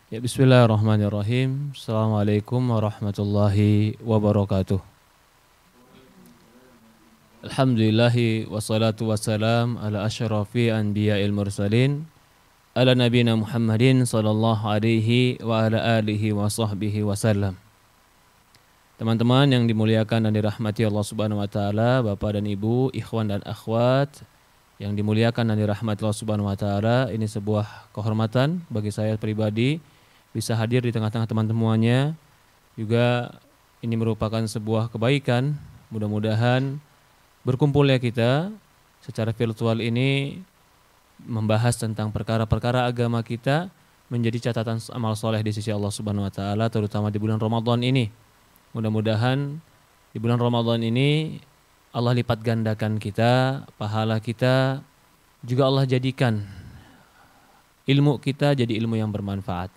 Ya, bismillahirrahmanirrahim. Assalamualaikum warahmatullahi wabarakatuh. Alhamdulillahi wassalatu wassalam ala asyrafi anbiya'il mursalin ala nabiyina Muhammadin sallallahu alaihi wa ala alihi wa sahbihi wasallam. Teman-teman yang dimuliakan dan dirahmati Allah Subhanahu wa taala, Bapak dan Ibu, ikhwan dan akhwat yang dimuliakan dan dirahmati Allah Subhanahu wa taala, ini sebuah kehormatan bagi saya pribadi bisa hadir di tengah-tengah teman-temannya. Juga ini merupakan sebuah kebaikan. Mudah-mudahan berkumpulnya kita secara virtual ini membahas tentang perkara-perkara agama kita menjadi catatan amal soleh di sisi Allah Subhanahu wa taala, terutama di bulan Ramadan ini. Mudah-mudahan di bulan Ramadan ini Allah lipat gandakan kita, pahala kita, juga Allah jadikan ilmu kita jadi ilmu yang bermanfaat.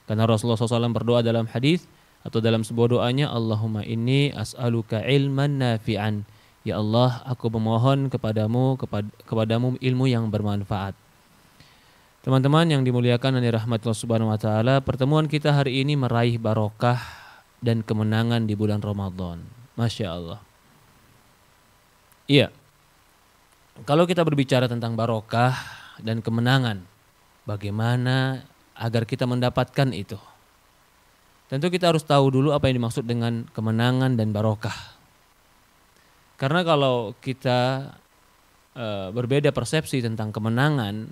Karena Rasulullah SAW berdoa dalam hadis atau dalam sebuah doanya, Allahumma inni as'aluka ilman nafi'an. Ya Allah, aku memohon kepadamu ilmu yang bermanfaat. Teman-teman yang dimuliakan dan dirahmati Allah Subhanahu wa taala, pertemuan kita hari ini meraih barokah dan kemenangan di bulan Ramadan. Masya Allah. Iya. Kalau kita berbicara tentang barokah dan kemenangan, bagaimana agar kita mendapatkan itu? Tentu kita harus tahu dulu apa yang dimaksud dengan kemenangan dan barokah. Karena kalau kita berbeda persepsi tentang kemenangan,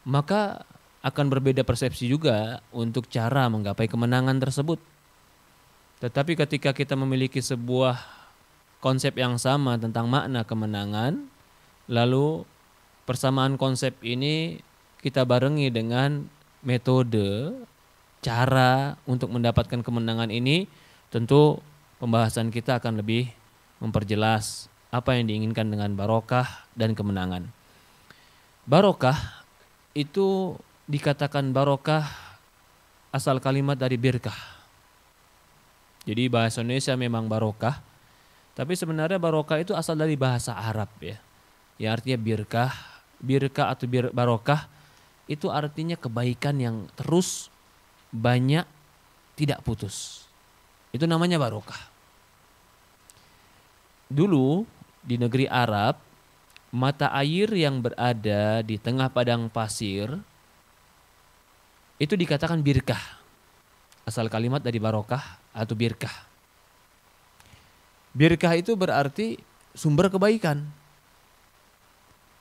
maka akan berbeda persepsi juga untuk cara menggapai kemenangan tersebut. Tetapi ketika kita memiliki sebuah konsep yang sama tentang makna kemenangan, lalu persamaan konsep ini kita barengi dengan metode, cara untuk mendapatkan kemenangan ini, tentu pembahasan kita akan lebih memperjelas apa yang diinginkan dengan barokah dan kemenangan. Barokah itu dikatakan barokah asal kalimat dari birkah. Jadi bahasa Indonesia memang barokah, tapi sebenarnya barokah itu asal dari bahasa Arab ya. Ya artinya birkah, birkah atau barokah itu artinya kebaikan yang terus banyak tidak putus. Itu namanya barokah. Dulu di negeri Arab, mata air yang berada di tengah padang pasir itu dikatakan birkah. Asal kalimat dari barokah atau birkah. Birkah itu berarti sumber kebaikan.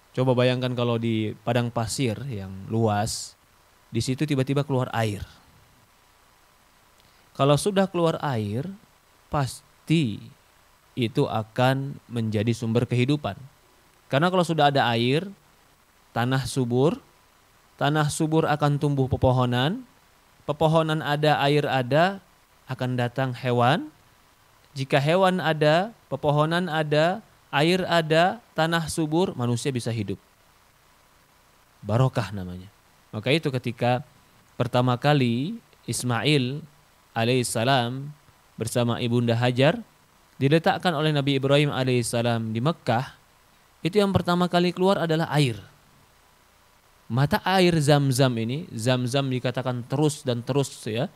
Coba bayangkan kalau di padang pasir yang luas, di situ tiba-tiba keluar air. Kalau sudah keluar air, pasti itu akan menjadi sumber kehidupan. Karena kalau sudah ada air, tanah subur akan tumbuh pepohonan, pepohonan ada, air ada, akan datang hewan. Jika hewan ada, pepohonan ada, air ada, tanah subur, manusia bisa hidup. Barokah namanya. Maka itu ketika pertama kali Ismail alaihissalam bersama ibunda Hajar diletakkan oleh Nabi Ibrahim alaihissalam di Mekah, itu yang pertama kali keluar adalah air. Mata air Zam-Zam ini, Zam-Zam dikatakan terus dan terus ya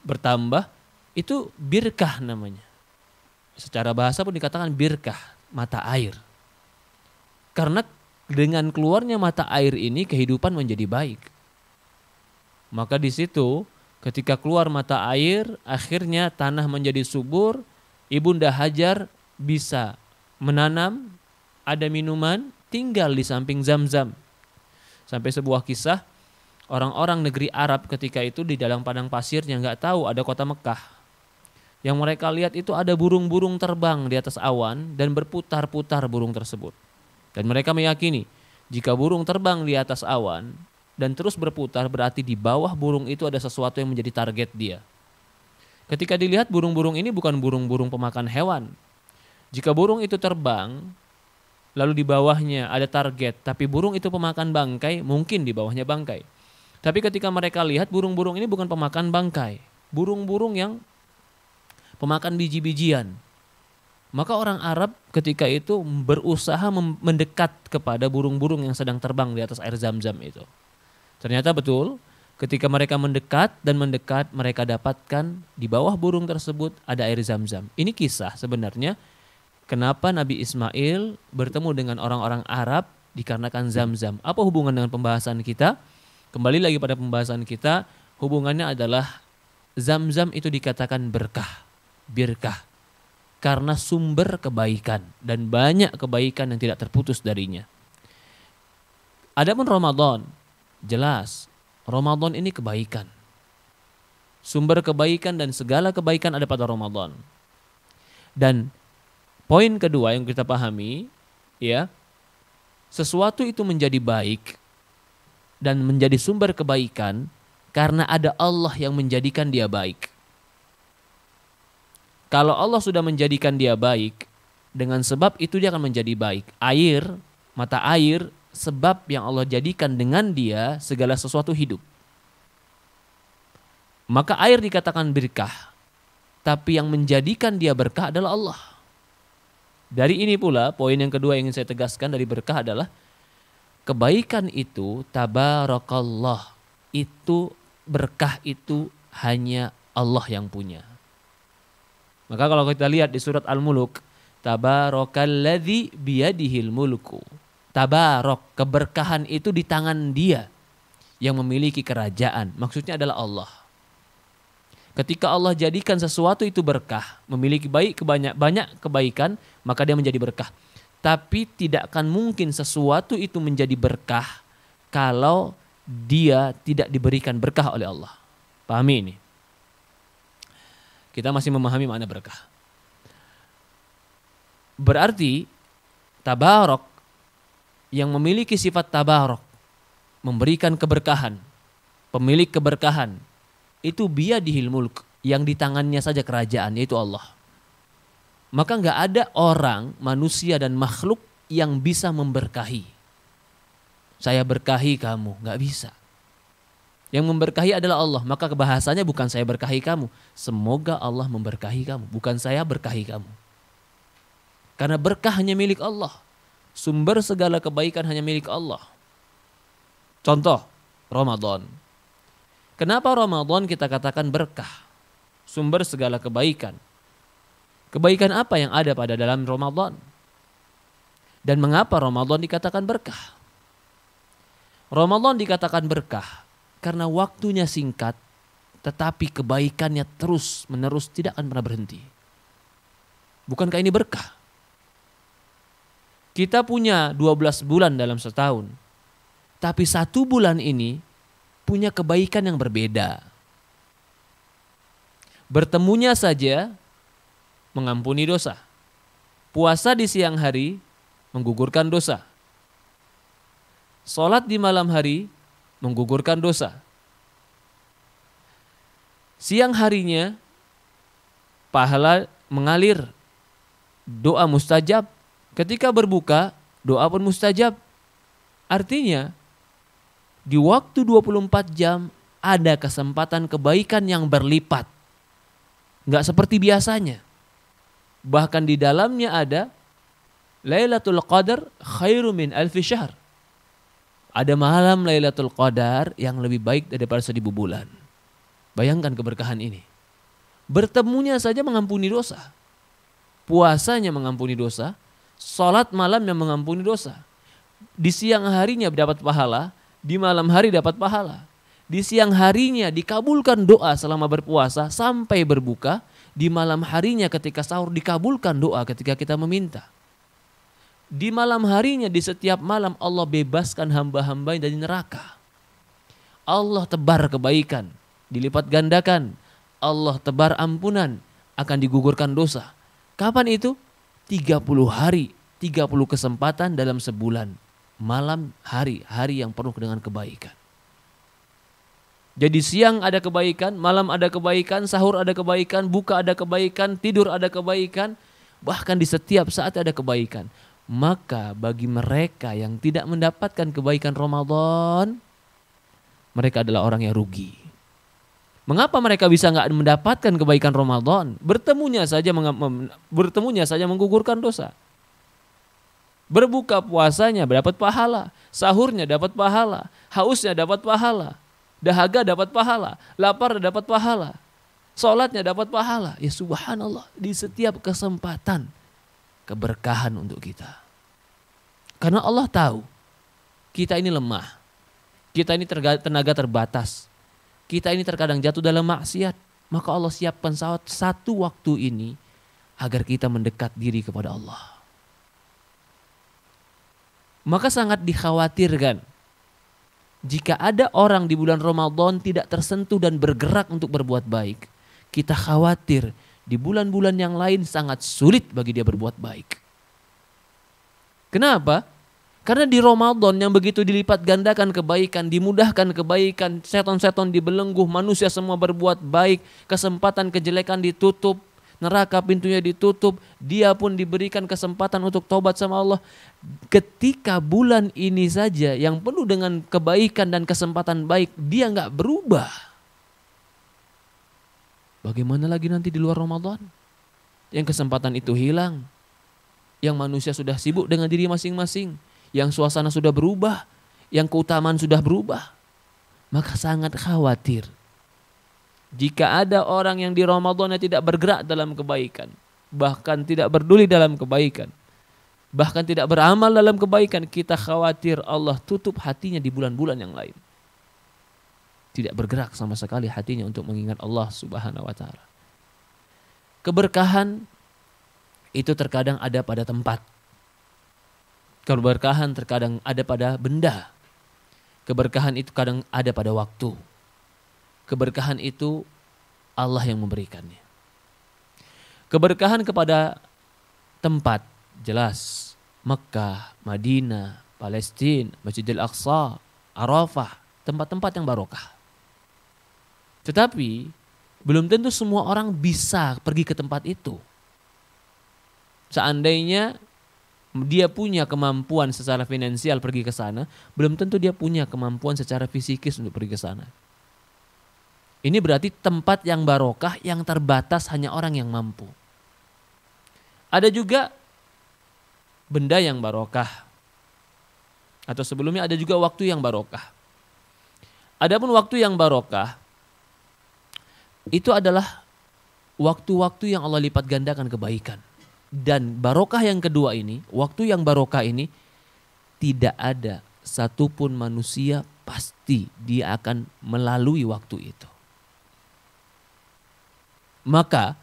bertambah, itu birkah namanya. Secara bahasa pun dikatakan birkah, mata air. Karena dengan keluarnya mata air ini kehidupan menjadi baik. Maka di situ ketika keluar mata air, akhirnya tanah menjadi subur, ibunda Hajar bisa menanam, ada minuman, tinggal di samping Zam-Zam. Sampai sebuah kisah, orang-orang negeri Arab ketika itu di dalam padang pasirnya nggak tahu ada kota Mekah. Yang mereka lihat itu ada burung-burung terbang di atas awan dan berputar-putar burung tersebut. Dan mereka meyakini jika burung terbang di atas awan dan terus berputar berarti di bawah burung itu ada sesuatu yang menjadi target dia. Ketika dilihat burung-burung ini bukan burung-burung pemakan hewan. Jika burung itu terbang lalu di bawahnya ada target tapi burung itu pemakan bangkai, mungkin di bawahnya bangkai. Tapi ketika mereka lihat burung-burung ini bukan pemakan bangkai, burung-burung yang pemakan biji-bijian. Maka orang Arab ketika itu berusaha mendekat kepada burung-burung yang sedang terbang di atas air Zam-Zam itu. Ternyata betul Ketika mereka mendekat, mereka dapatkan di bawah burung tersebut ada air Zam-Zam. Ini kisah sebenarnya kenapa Nabi Ismail bertemu dengan orang-orang Arab dikarenakan Zam-Zam. Apa hubungan dengan pembahasan kita? Kembali lagi pada pembahasan kita, hubungannya adalah Zam-Zam itu dikatakan berkah, birkah. Karena sumber kebaikan dan banyak kebaikan yang tidak terputus darinya. Adapun Ramadan, jelas Ramadan ini kebaikan. Sumber kebaikan dan segala kebaikan ada pada Ramadan. Dan poin kedua yang kita pahami, ya, sesuatu itu menjadi baik dan menjadi sumber kebaikan karena ada Allah yang menjadikan dia baik. Kalau Allah sudah menjadikan dia baik, dengan sebab itu dia akan menjadi baik. Air, mata air, sebab yang Allah jadikan dengan dia segala sesuatu hidup. Maka air dikatakan berkah, tapi yang menjadikan dia berkah adalah Allah. Dari ini pula poin yang kedua yang ingin saya tegaskan dari berkah adalah kebaikan itu tabarakallah, itu berkah itu hanya Allah yang punya. Maka kalau kita lihat di surat Al-Mulk, tabarakalladzi biyadihil mulku. Tabarok, keberkahan itu di tangan dia yang memiliki kerajaan. Maksudnya adalah Allah. Ketika Allah jadikan sesuatu itu berkah, memiliki banyak kebaikan, maka dia menjadi berkah. Tapi tidak akan mungkin sesuatu itu menjadi berkah kalau dia tidak diberikan berkah oleh Allah. Pahami ini? Kita masih memahami makna berkah. Berarti tabarok yang memiliki sifat tabarok, memberikan keberkahan, pemilik keberkahan, itu biyadihil mulk, yang di tangannya saja kerajaan, yaitu Allah. Maka enggak ada orang, manusia dan makhluk yang bisa memberkahi. Saya berkahi kamu, enggak bisa. Yang memberkahi adalah Allah, maka bahasanya bukan saya berkahi kamu, semoga Allah memberkahi kamu, bukan saya berkahi kamu. Karena berkah hanya milik Allah. Sumber segala kebaikan hanya milik Allah. Contoh, Ramadan. Kenapa Ramadan kita katakan berkah? Sumber segala kebaikan. Kebaikan apa yang ada pada dalam Ramadan? Dan mengapa Ramadan dikatakan berkah? Ramadan dikatakan berkah karena waktunya singkat, tetapi kebaikannya terus menerus tidak akan pernah berhenti. Bukankah ini berkah? Kita punya 12 bulan dalam setahun. Tapi 1 bulan ini punya kebaikan yang berbeda. Bertemunya saja mengampuni dosa. Puasa di siang hari menggugurkan dosa. Salat di malam hari menggugurkan dosa. Siang harinya pahala mengalir, doa mustajab. Ketika berbuka, doa pun mustajab. Artinya, di waktu 24 jam ada kesempatan kebaikan yang berlipat. Nggak seperti biasanya. Bahkan di dalamnya ada Lailatul Qadar khairu min alfi syahr. Ada malam Lailatul Qadar yang lebih baik daripada 1000 bulan. Bayangkan keberkahan ini. Bertemunya saja mengampuni dosa. Puasanya mengampuni dosa. Salat malamnya mengampuni dosa. Di siang harinya dapat pahala, di malam hari dapat pahala. Di siang harinya dikabulkan doa selama berpuasa sampai berbuka, di malam harinya ketika sahur dikabulkan doa ketika kita meminta. Di malam harinya di setiap malam Allah bebaskan hamba-hamba dari neraka. Allah tebar kebaikan, dilipat gandakan. Allah tebar ampunan, akan digugurkan dosa. Kapan itu? 30 hari, 30 kesempatan dalam sebulan. Malam, hari yang penuh dengan kebaikan. Jadi siang ada kebaikan, malam ada kebaikan, sahur ada kebaikan, buka ada kebaikan, tidur ada kebaikan. Bahkan di setiap saat ada kebaikan. Maka bagi mereka yang tidak mendapatkan kebaikan Ramadan, mereka adalah orang yang rugi. Mengapa mereka bisa nggak mendapatkan kebaikan Ramadan? Bertemunya saja menggugurkan dosa. Berbuka puasanya dapat pahala, sahurnya dapat pahala, hausnya dapat pahala. Dahaga dapat pahala, lapar dapat pahala, sholatnya dapat pahala. Ya subhanallah, di setiap kesempatan keberkahan untuk kita. Karena Allah tahu kita ini lemah, kita ini tenaga terbatas, kita ini terkadang jatuh dalam maksiat. Maka Allah siapkan satu waktu ini agar kita mendekat diri kepada Allah. Maka sangat dikhawatirkan jika ada orang di bulan Ramadan tidak tersentuh dan bergerak untuk berbuat baik. Kita khawatir di bulan-bulan yang lain sangat sulit bagi dia berbuat baik. Kenapa? Karena di Ramadan yang begitu dilipat gandakan kebaikan, dimudahkan kebaikan, seton-seton dibelenggu, manusia semua berbuat baik, kesempatan kejelekan ditutup, neraka pintunya ditutup, dia pun diberikan kesempatan untuk taubat sama Allah. Ketika bulan ini saja yang penuh dengan kebaikan dan kesempatan baik, dia nggak berubah. Bagaimana lagi nanti di luar Ramadan? Yang kesempatan itu hilang, yang manusia sudah sibuk dengan diri masing-masing, yang suasana sudah berubah, yang keutamaan sudah berubah. Maka sangat khawatir jika ada orang yang di Ramadan yang tidak bergerak dalam kebaikan, bahkan tidak peduli dalam kebaikan, bahkan tidak beramal dalam kebaikan, kita khawatir Allah tutup hatinya di bulan-bulan yang lain. Tidak bergerak sama sekali hatinya untuk mengingat Allah Subhanahu wa taala. Keberkahan itu terkadang ada pada tempat. Keberkahan terkadang ada pada benda. Keberkahan itu kadang ada pada waktu. Keberkahan itu Allah yang memberikannya. Keberkahan kepada tempat jelas. Mekah, Madinah, Palestina, Masjidil Aqsa, Arafah, tempat-tempat yang barokah. Tetapi belum tentu semua orang bisa pergi ke tempat itu. Seandainya dia punya kemampuan secara finansial pergi ke sana, belum tentu dia punya kemampuan secara fisikis untuk pergi ke sana. Ini berarti tempat yang barokah yang terbatas hanya orang yang mampu. Ada juga benda yang barokah. Atau sebelumnya ada juga waktu yang barokah. Adapun waktu yang barokah itu adalah waktu-waktu yang Allah lipat gandakan kebaikan. Dan barokah yang kedua ini, waktu yang barokah ini, tidak ada satupun manusia pasti dia akan melalui waktu itu. Maka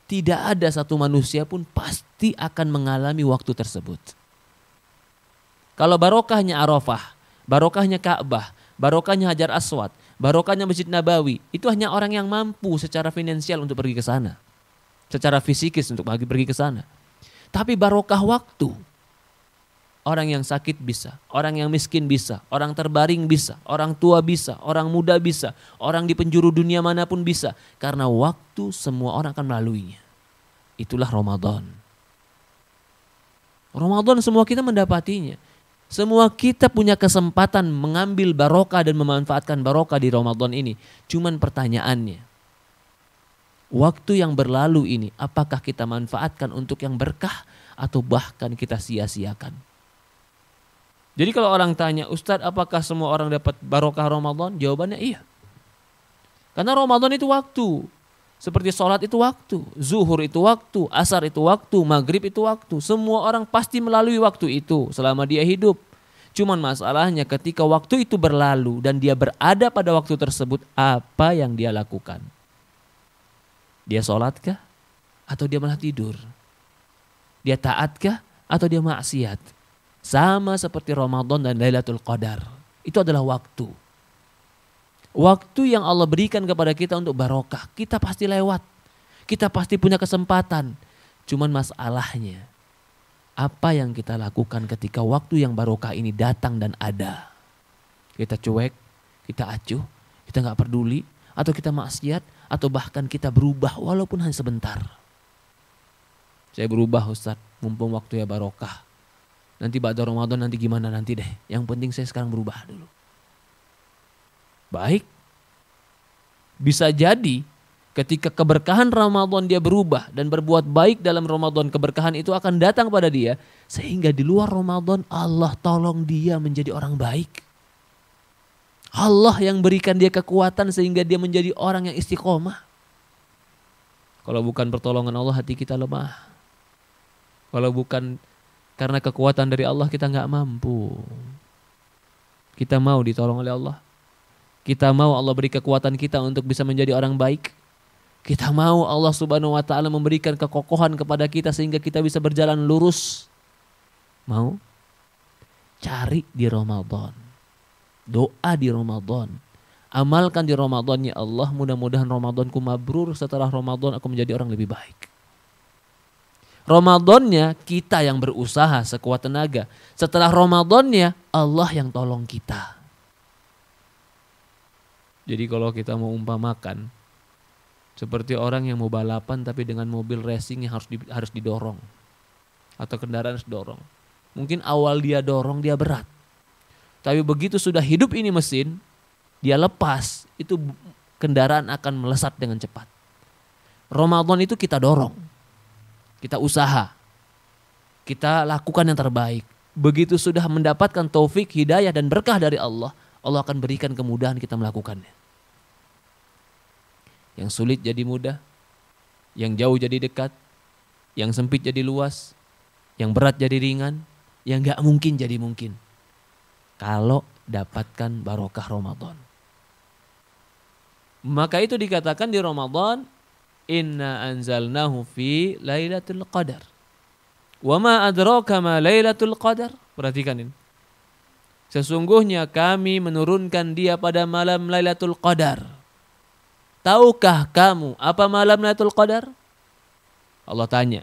tidak ada satu manusia pun pasti akan mengalami waktu tersebut. Kalau barokahnya Arafah, barokahnya Ka'bah, barokahnya Hajar Aswad, barokahnya Masjid Nabawi, itu hanya orang yang mampu secara finansial untuk pergi ke sana. Secara fisikis untuk pergi ke sana. Tapi barokah waktu. Orang yang sakit bisa, orang yang miskin bisa, orang terbaring bisa, orang tua bisa, orang muda bisa, orang di penjuru dunia manapun bisa. Karena waktu semua orang akan melaluinya. Itulah Ramadan. Ramadan semua kita mendapatinya. Semua kita punya kesempatan mengambil barokah dan memanfaatkan barokah di Ramadan ini. Cuman pertanyaannya, waktu yang berlalu ini apakah kita manfaatkan untuk yang berkah atau bahkan kita sia-siakan? Jadi kalau orang tanya, Ustadz apakah semua orang dapat barokah Ramadan? Jawabannya iya. Karena Ramadan itu waktu. Seperti sholat itu waktu, zuhur itu waktu, asar itu waktu, maghrib itu waktu. Semua orang pasti melalui waktu itu selama dia hidup. Cuman masalahnya ketika waktu itu berlalu dan dia berada pada waktu tersebut, apa yang dia lakukan? Dia sholatkah? Atau dia malah tidur? Dia taatkah? Atau dia maksiat? Sama seperti Ramadan dan Lailatul Qadar. Itu adalah waktu. Waktu yang Allah berikan kepada kita untuk barokah. Kita pasti lewat. Kita pasti punya kesempatan. Cuman masalahnya, apa yang kita lakukan ketika waktu yang barokah ini datang dan ada? Kita cuek, kita acuh, kita gak peduli, atau kita maksiat, atau bahkan kita berubah walaupun hanya sebentar. Saya berubah Ustadz, mumpung waktu ya barokah. Nanti ba'da Ramadan nanti gimana nanti deh. Yang penting saya sekarang berubah dulu. Baik. Bisa jadi ketika keberkahan Ramadan dia berubah dan berbuat baik dalam Ramadan, keberkahan itu akan datang pada dia. Sehingga di luar Ramadan Allah tolong dia menjadi orang baik. Allah yang berikan dia kekuatan sehingga dia menjadi orang yang istiqomah. Kalau bukan pertolongan Allah, hati kita lemah. Kalau bukan karena kekuatan dari Allah, kita nggak mampu. Kita mau ditolong oleh Allah. Kita mau Allah beri kekuatan kita untuk bisa menjadi orang baik. Kita mau Allah Subhanahu wa taala memberikan kekokohan kepada kita sehingga kita bisa berjalan lurus. Mau? Cari di Ramadan. Doa di Ramadan. Amalkan di Ramadan, ya Allah, mudah-mudahan Ramadanku mabrur, setelah Ramadan aku menjadi orang lebih baik. Ramadannya kita yang berusaha sekuat tenaga. Setelah Ramadannya Allah yang tolong kita. Jadi kalau kita mau umpamakan seperti orang yang mau balapan tapi dengan mobil racing yang harus didorong atau kendaraan harus didorong. Mungkin awal dia dorong dia berat. Tapi begitu sudah hidup ini mesin, dia lepas, itu kendaraan akan melesat dengan cepat. Ramadan itu kita dorong, kita usaha, kita lakukan yang terbaik. Begitu sudah mendapatkan taufik, hidayah dan berkah dari Allah, Allah akan berikan kemudahan kita melakukannya. Yang sulit jadi mudah, yang jauh jadi dekat, yang sempit jadi luas, yang berat jadi ringan, yang gak mungkin jadi mungkin. Kalau dapatkan barokah Ramadan. Maka itu dikatakan di Ramadan, inna anzalnahu fi lailatul qadar. Wa ma adraka ma lailatul qadar. Perhatikan ini. Sesungguhnya kami menurunkan dia pada malam Lailatul Qadar. Tahukah kamu apa malam Lailatul Qadar? Allah tanya.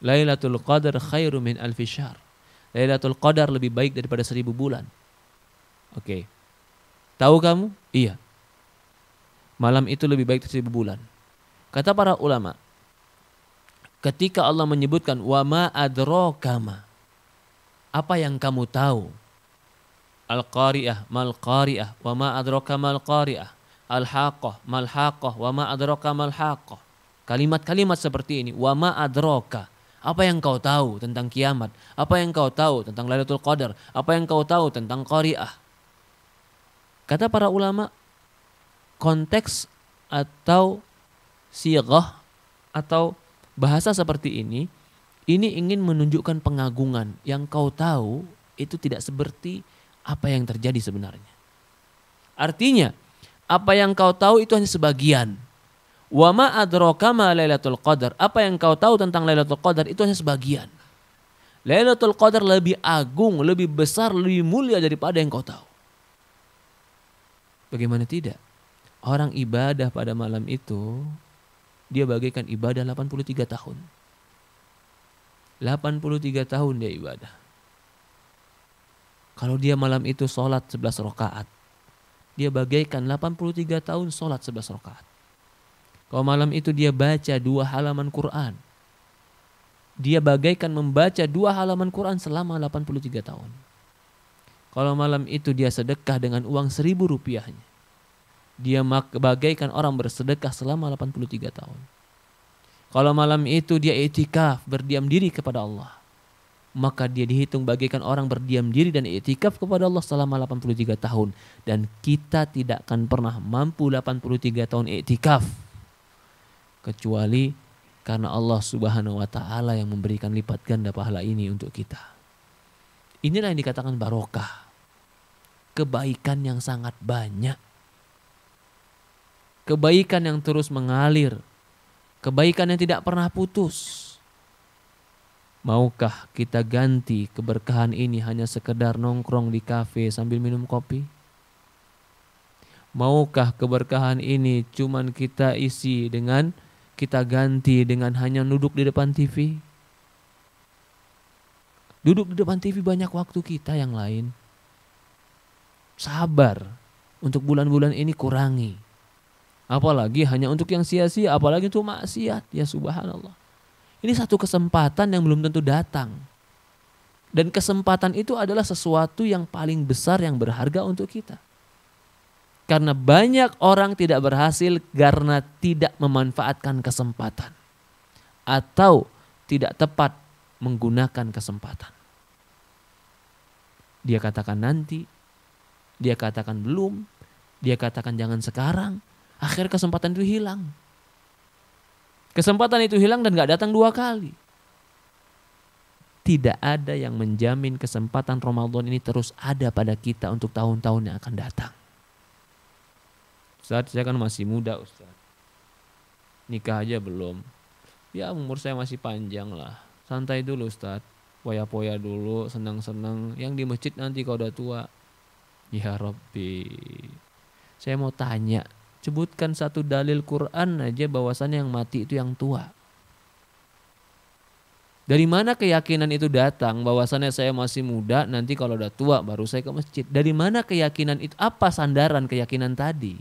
Lailatul Qadar khairu min alfi syahr. Lailatul Qadar lebih baik daripada 1000 bulan. Oke. Tahu kamu? Iya. Malam itu lebih baik dari 1000 bulan. Kata para ulama, ketika Allah menyebutkan wa ma adraka ma, apa yang kamu tahu? Al-Qari'ah, mal Qari'ah, wa ma adraka mal Qari'ah, Al-Haqqah, mal Haqqah, wa ma adraka mal Haqqah. Kalimat-kalimat seperti ini, wa ma adraka, apa yang kau tahu tentang kiamat? Apa yang kau tahu tentang Lailatul Qadar? Apa yang kau tahu tentang Qari'ah? Kata para ulama, konteks atau sighah atau bahasa seperti ini ingin menunjukkan pengagungan. Yang kau tahu itu tidak seperti apa yang terjadi sebenarnya. Artinya, apa yang kau tahu itu hanya sebagian. Wa ma adraka ma Lailatul Qadar. Apa yang kau tahu tentang Lailatul Qadar itu hanya sebagian. Lailatul Qadar lebih agung, lebih besar, lebih mulia daripada yang kau tahu. Bagaimana tidak? Orang ibadah pada malam itu, dia bagaikan ibadah 83 tahun. 83 tahun dia ibadah. Kalau dia malam itu sholat 11 rakaat, dia bagaikan 83 tahun sholat 11 rakaat. Kalau malam itu dia baca 2 halaman Quran, dia bagaikan membaca 2 halaman Quran selama 83 tahun. Kalau malam itu dia sedekah dengan uang 1000 rupiahnya, dia bagaikan orang bersedekah selama 83 tahun. Kalau malam itu dia i'tikaf, berdiam diri kepada Allah, maka dia dihitung bagaikan orang berdiam diri dan i'tikaf kepada Allah selama 83 tahun. Dan kita tidak akan pernah mampu 83 tahun i'tikaf kecuali karena Allah Subhanahu wa taala yang memberikan lipat ganda pahala ini untuk kita. Inilah yang dikatakan barokah. Kebaikan yang sangat banyak. Kebaikan yang terus mengalir. Kebaikan yang tidak pernah putus. Maukah kita ganti keberkahan ini hanya sekedar nongkrong di kafe sambil minum kopi? Maukah keberkahan ini cuman kita isi dengan, kita ganti dengan hanya duduk di depan TV? Duduk di depan TV banyak waktu kita yang lain. Sabar, untuk bulan-bulan ini kurangi. Apalagi hanya untuk yang sia-sia, apalagi untuk maksiat. Ya subhanallah. Ini satu kesempatan yang belum tentu datang. Dan kesempatan itu adalah sesuatu yang paling besar, yang berharga untuk kita. Karena banyak orang tidak berhasil karena tidak memanfaatkan kesempatan. Atau tidak tepat menggunakan kesempatan. Dia katakan nanti Dia katakan belum, dia katakan jangan sekarang. Akhir kesempatan itu hilang. Kesempatan itu hilang dan gak datang 2 kali. Tidak ada yang menjamin kesempatan Ramadan ini terus ada pada kita untuk tahun-tahun yang akan datang. Ustaz, saya kan masih muda Ustaz. Nikah aja belum. Ya umur saya masih panjang lah. Santai dulu Ustaz. Poya-poya dulu, senang-senang. Yang di masjid nanti kalau udah tua. Ya Rabbi. Saya mau tanya. Sebutkan satu dalil Quran aja bahwasannya yang mati itu yang tua. Dari mana keyakinan itu datang bahwasannya saya masih muda, nanti kalau udah tua baru saya ke masjid. Dari mana keyakinan itu? Apa sandaran keyakinan tadi?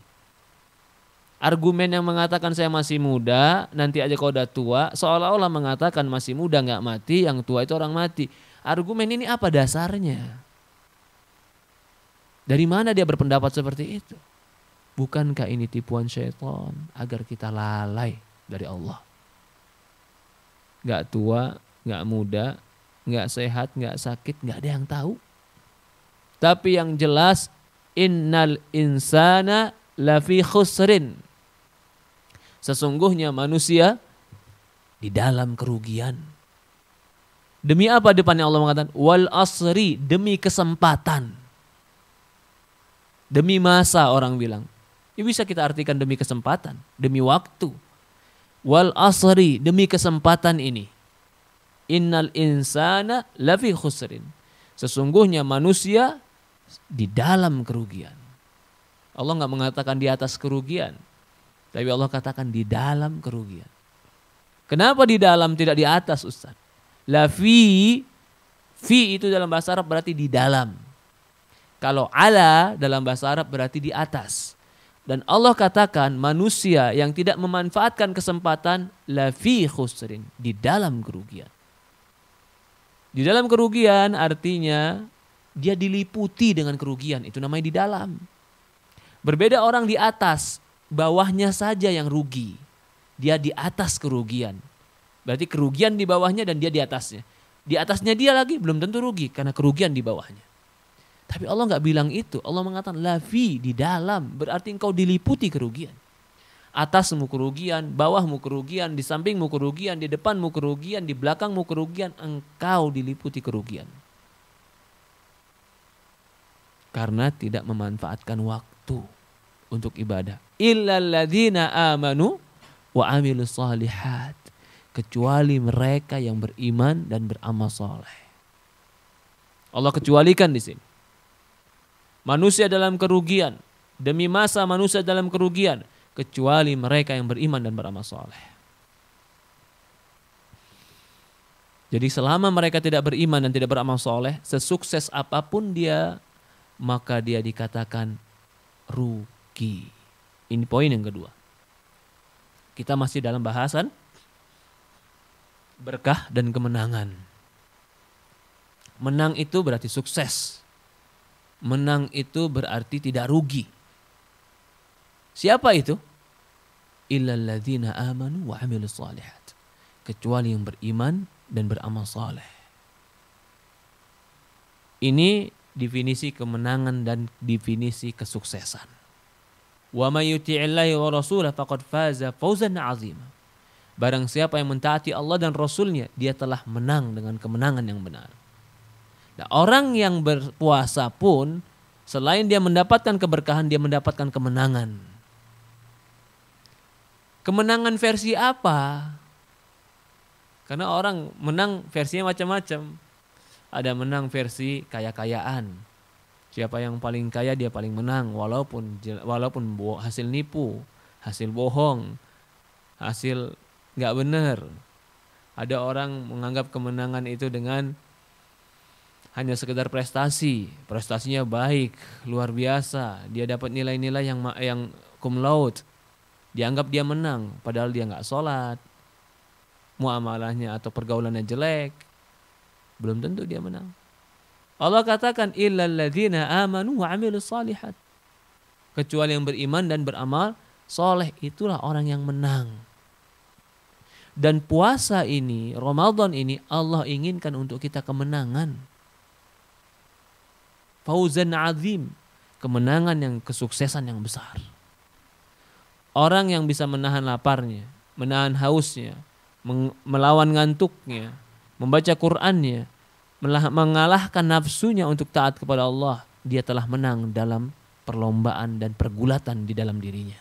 Argumen yang mengatakan saya masih muda, nanti aja kalau udah tua, seolah-olah mengatakan masih muda nggak mati, yang tua itu orang mati. Argumen ini apa dasarnya? Dari mana dia berpendapat seperti itu? Bukankah ini tipuan syaitan agar kita lalai dari Allah? Gak tua, gak muda, gak sehat, gak sakit, gak ada yang tahu. Tapi yang jelas, innal insana lafi khusrin. Sesungguhnya manusia di dalam kerugian. Demi apa depannya Allah mengatakan? Wal asri, demi kesempatan. Demi masa orang bilang. Ini bisa kita artikan demi kesempatan, demi waktu. Wal asri, demi kesempatan ini. Innal insana lafi khusrin. Sesungguhnya manusia di dalam kerugian. Allah nggak mengatakan di atas kerugian, tapi Allah katakan di dalam kerugian. Kenapa di dalam tidak di atas, Ustaz? Lafi, fi itu dalam bahasa Arab berarti di dalam. Kalau ala dalam bahasa Arab berarti di atas. Dan Allah katakan manusia yang tidak memanfaatkan kesempatan lafi khusrin, di dalam kerugian. Di dalam kerugian artinya dia diliputi dengan kerugian, itu namanya di dalam. Berbeda orang di atas, bawahnya saja yang rugi. Dia di atas kerugian. Berarti kerugian di bawahnya dan dia di atasnya. Di atasnya dia lagi belum tentu rugi karena kerugian di bawahnya. Tapi Allah nggak bilang itu. Allah mengatakan lafi, di dalam. Berarti engkau diliputi kerugian. Atasmu kerugian, bawahmu kerugian, di sampingmu kerugian, di depanmu kerugian, di belakangmu kerugian. Engkau diliputi kerugian. Karena tidak memanfaatkan waktu untuk ibadah. Illal ladzina amanu wa amilus shalihat. Kecuali mereka yang beriman dan beramal soleh. Allah kecualikan di sini. Manusia dalam kerugian, demi masa manusia dalam kerugian, kecuali mereka yang beriman dan beramal soleh. Jadi selama mereka tidak beriman dan tidak beramal soleh, sesukses apapun dia, maka dia dikatakan rugi. Ini poin yang kedua. Kita masih dalam bahasan berkah dan kemenangan. Menang itu berarti sukses. Menang itu berarti tidak rugi. Siapa itu? Illal ladzina amanu wa amilus shalihat. Kecuali yang beriman dan beramal saleh. Ini definisi kemenangan dan definisi kesuksesan. Wa may yuti'illahi wa rasulahu faqad faza fawzan 'azima. Barang siapa yang mentaati Allah dan Rasulnya, dia telah menang dengan kemenangan yang benar. Nah, orang yang berpuasa pun selain dia mendapatkan keberkahan, dia mendapatkan kemenangan. Kemenangan versi apa? Karena orang menang versinya macam-macam. Ada menang versi kaya-kayaan. Siapa yang paling kaya dia paling menang, walaupun hasil nipu, hasil bohong, hasil nggak benar. Ada orang menganggap kemenangan itu dengan hanya sekedar prestasi, prestasinya baik, luar biasa, dia dapat nilai-nilai yang cum laude, dianggap dia menang, padahal dia nggak sholat, muamalahnya atau pergaulannya jelek, belum tentu dia menang. Allah katakan illal ladzina amanu wa amilus shalihat. Kecuali yang beriman dan beramal soleh, itulah orang yang menang. Dan puasa ini, Ramadan ini Allah inginkan untuk kita kemenangan. Fauzan azim, kemenangan yang kesuksesan yang besar. Orang yang bisa menahan laparnya, menahan hausnya, melawan ngantuknya, membaca Qur'annya, mengalahkan nafsunya untuk taat kepada Allah, dia telah menang dalam perlombaan dan pergulatan di dalam dirinya.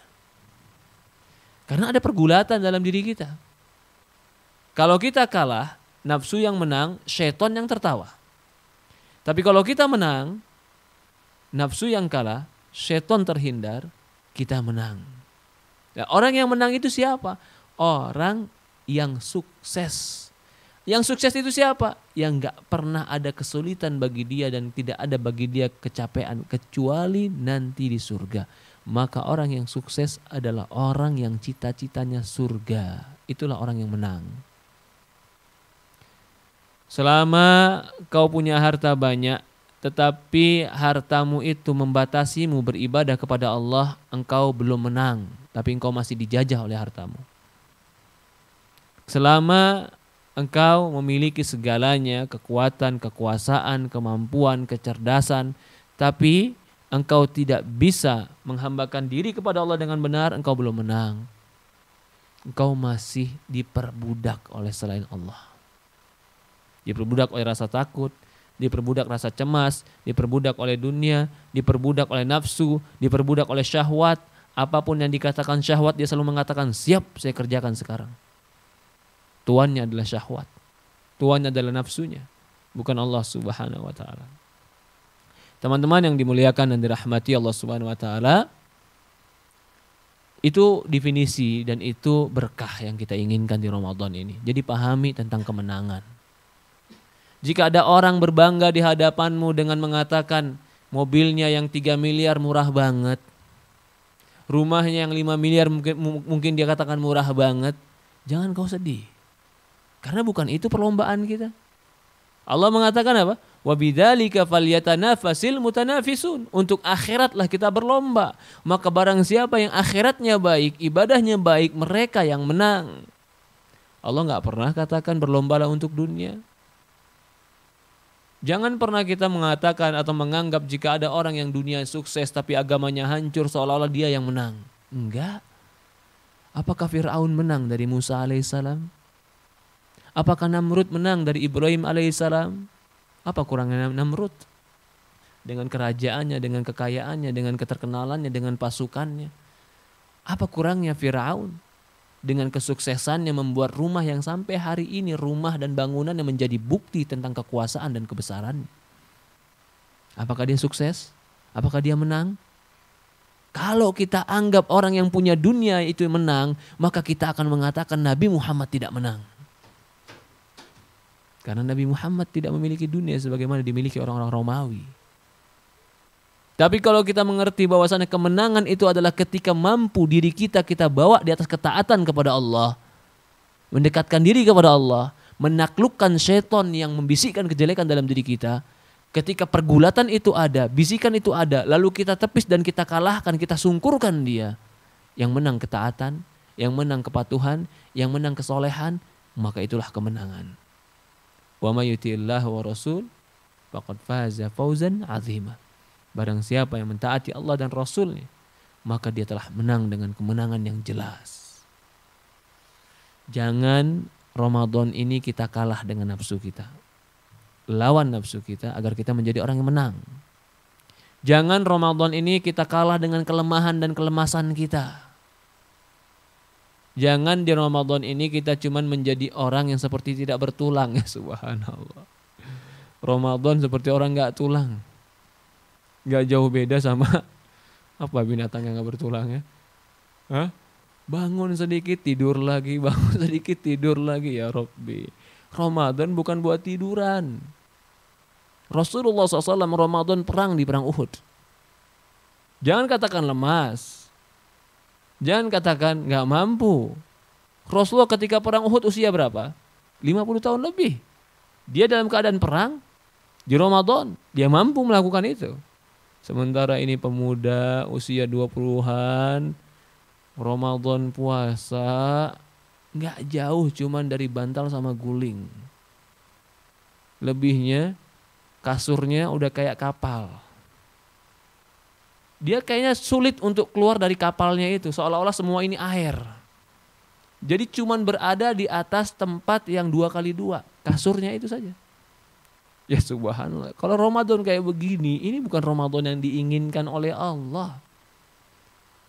Karena ada pergulatan dalam diri kita. Kalau kita kalah, nafsu yang menang, syaitan yang tertawa. Tapi kalau kita menang, nafsu yang kalah, syaitan terhindar, kita menang. Nah, orang yang menang itu siapa? Orang yang sukses. Yang sukses itu siapa? Yang gak pernah ada kesulitan bagi dia dan tidak ada bagi dia kecapean kecuali nanti di surga. Maka orang yang sukses adalah orang yang cita-citanya surga. Itulah orang yang menang. Selama kau punya harta banyak, tetapi hartamu itu membatasimu beribadah kepada Allah, engkau belum menang, tapi engkau masih dijajah oleh hartamu. Selama engkau memiliki segalanya, kekuatan, kekuasaan, kemampuan, kecerdasan, tapi engkau tidak bisa menghambakan diri kepada Allah dengan benar, engkau belum menang. Engkau masih diperbudak oleh selain Allah. Diperbudak oleh rasa takut, diperbudak rasa cemas, diperbudak oleh dunia, diperbudak oleh nafsu, diperbudak oleh syahwat. Apapun yang dikatakan syahwat, dia selalu mengatakan, siap saya kerjakan sekarang. Tuannya adalah syahwat. Tuannya adalah nafsunya, bukan Allah Subhanahu wa taala. Teman-teman yang dimuliakan dan dirahmati Allah Subhanahu wa taala, itu definisi dan itu berkah yang kita inginkan di Ramadan ini. Jadi pahami tentang kemenangan. Jika ada orang berbangga di hadapanmu dengan mengatakan mobilnya yang 3 miliar murah banget, rumahnya yang 5 miliar mungkin dia katakan murah banget, jangan kau sedih. Karena bukan itu perlombaan kita. Allah mengatakan apa? Wabidzalika falyatanafasil mutanafisun. Untuk akhiratlah kita berlomba. Maka barang siapa yang akhiratnya baik, ibadahnya baik, mereka yang menang. Allah enggak pernah katakan berlombalah untuk dunia. Jangan pernah kita mengatakan atau menganggap jika ada orang yang dunia sukses tapi agamanya hancur seolah-olah dia yang menang. Enggak. Apakah Fir'aun menang dari Musa alaihissalam? Apakah Namrud menang dari Ibrahim alaihissalam? Apa kurangnya Namrud? Dengan kerajaannya, dengan kekayaannya, dengan keterkenalannya, dengan pasukannya. Apa kurangnya Fir'aun? Dengan kesuksesannya membuat rumah yang sampai hari ini rumah dan bangunan yang menjadi bukti tentang kekuasaan dan kebesaran. Apakah dia sukses? Apakah dia menang? Kalau kita anggap orang yang punya dunia itu menang, maka kita akan mengatakan Nabi Muhammad tidak menang. Karena Nabi Muhammad tidak memiliki dunia sebagaimana dimiliki orang-orang Romawi. Tapi kalau kita mengerti bahwasannya kemenangan itu adalah ketika mampu diri kita bawa di atas ketaatan kepada Allah, mendekatkan diri kepada Allah, menaklukkan syaitan yang membisikkan kejelekan dalam diri kita. Ketika pergulatan itu ada, bisikan itu ada, lalu kita tepis dan kita kalahkan, kita sungkurkan dia. Yang menang ketaatan, yang menang kepatuhan, yang menang kesolehan, maka itulah kemenangan. Wa may yuti'illah wa rasul faqad faza fawzan 'azima. Barang siapa yang mentaati Allah dan Rasulnya, maka dia telah menang dengan kemenangan yang jelas. Jangan Ramadan ini kita kalah dengan nafsu kita. Lawan nafsu kita agar kita menjadi orang yang menang. Jangan Ramadan ini kita kalah dengan kelemahan dan kelemasan kita. Jangan di Ramadan ini kita cuman menjadi orang yang seperti tidak bertulang. Ya subhanallah. Ramadan seperti orang gak tulang. Gak jauh beda sama apa binatang yang gak bertulang ya. Hah? Bangun sedikit tidur lagi, bangun sedikit tidur lagi ya Rabbi. Ramadan bukan buat tiduran. Rasulullah SAW Ramadan perang di perang Uhud. Jangan katakan lemas. Jangan katakan gak mampu. Rasulullah ketika perang Uhud usia berapa? 50 tahun lebih. Dia dalam keadaan perang di Ramadan. Dia mampu melakukan itu. Sementara ini pemuda usia 20-an, Ramadan puasa, gak jauh cuman dari bantal sama guling. Lebihnya kasurnya udah kayak kapal. Dia kayaknya sulit untuk keluar dari kapalnya itu, seolah-olah semua ini air. Jadi cuman berada di atas tempat yang 2x2, kasurnya itu saja. Ya subhanallah, kalau Ramadan kayak begini, ini bukan Ramadan yang diinginkan oleh Allah.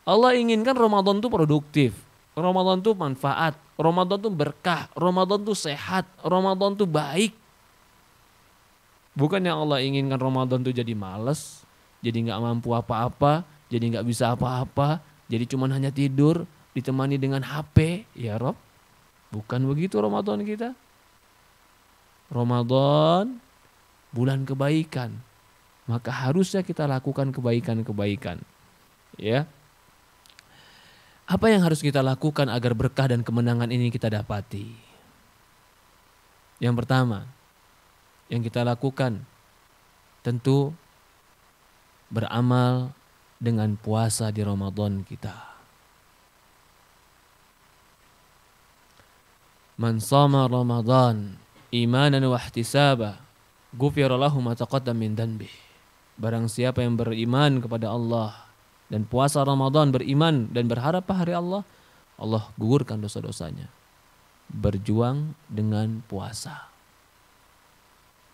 Allah inginkan Ramadan itu produktif, Ramadan itu manfaat, Ramadan itu berkah, Ramadan itu sehat, Ramadan itu baik. Bukan yang Allah inginkan Ramadan itu jadi males, jadi nggak mampu apa-apa, jadi nggak bisa apa-apa, jadi cuman hanya tidur, ditemani dengan HP. Ya Rob, bukan begitu Ramadan kita. Ramadan bulan kebaikan, maka harusnya kita lakukan kebaikan-kebaikan. Ya, apa yang harus kita lakukan agar berkah dan kemenangan ini kita dapati? Yang pertama, yang kita lakukan tentu beramal dengan puasa di Ramadan kita. Man shama Ramadan imanan wa ihtisaba ghufira lahu ma taqaddama min dhanbi. Barang siapa yang beriman kepada Allah dan puasa Ramadan, beriman dan berharap hari Allah, Allah gugurkan dosa-dosanya. Berjuang dengan puasa.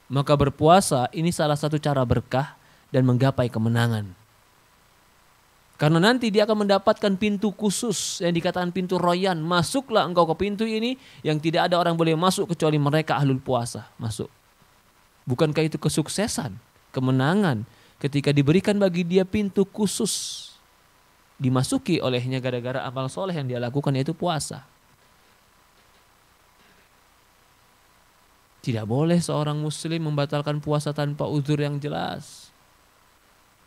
Maka berpuasa ini salah satu cara berkah dan menggapai kemenangan. Karena nanti dia akan mendapatkan pintu khusus yang dikatakan pintu royan. Masuklah engkau ke pintu ini yang tidak ada orang boleh masuk kecuali mereka ahlul puasa. Masuk. Bukankah itu kesuksesan, kemenangan ketika diberikan bagi dia pintu khusus. Dimasuki olehnya gara-gara amal soleh yang dia lakukan, yaitu puasa. Tidak boleh seorang muslim membatalkan puasa tanpa uzur yang jelas.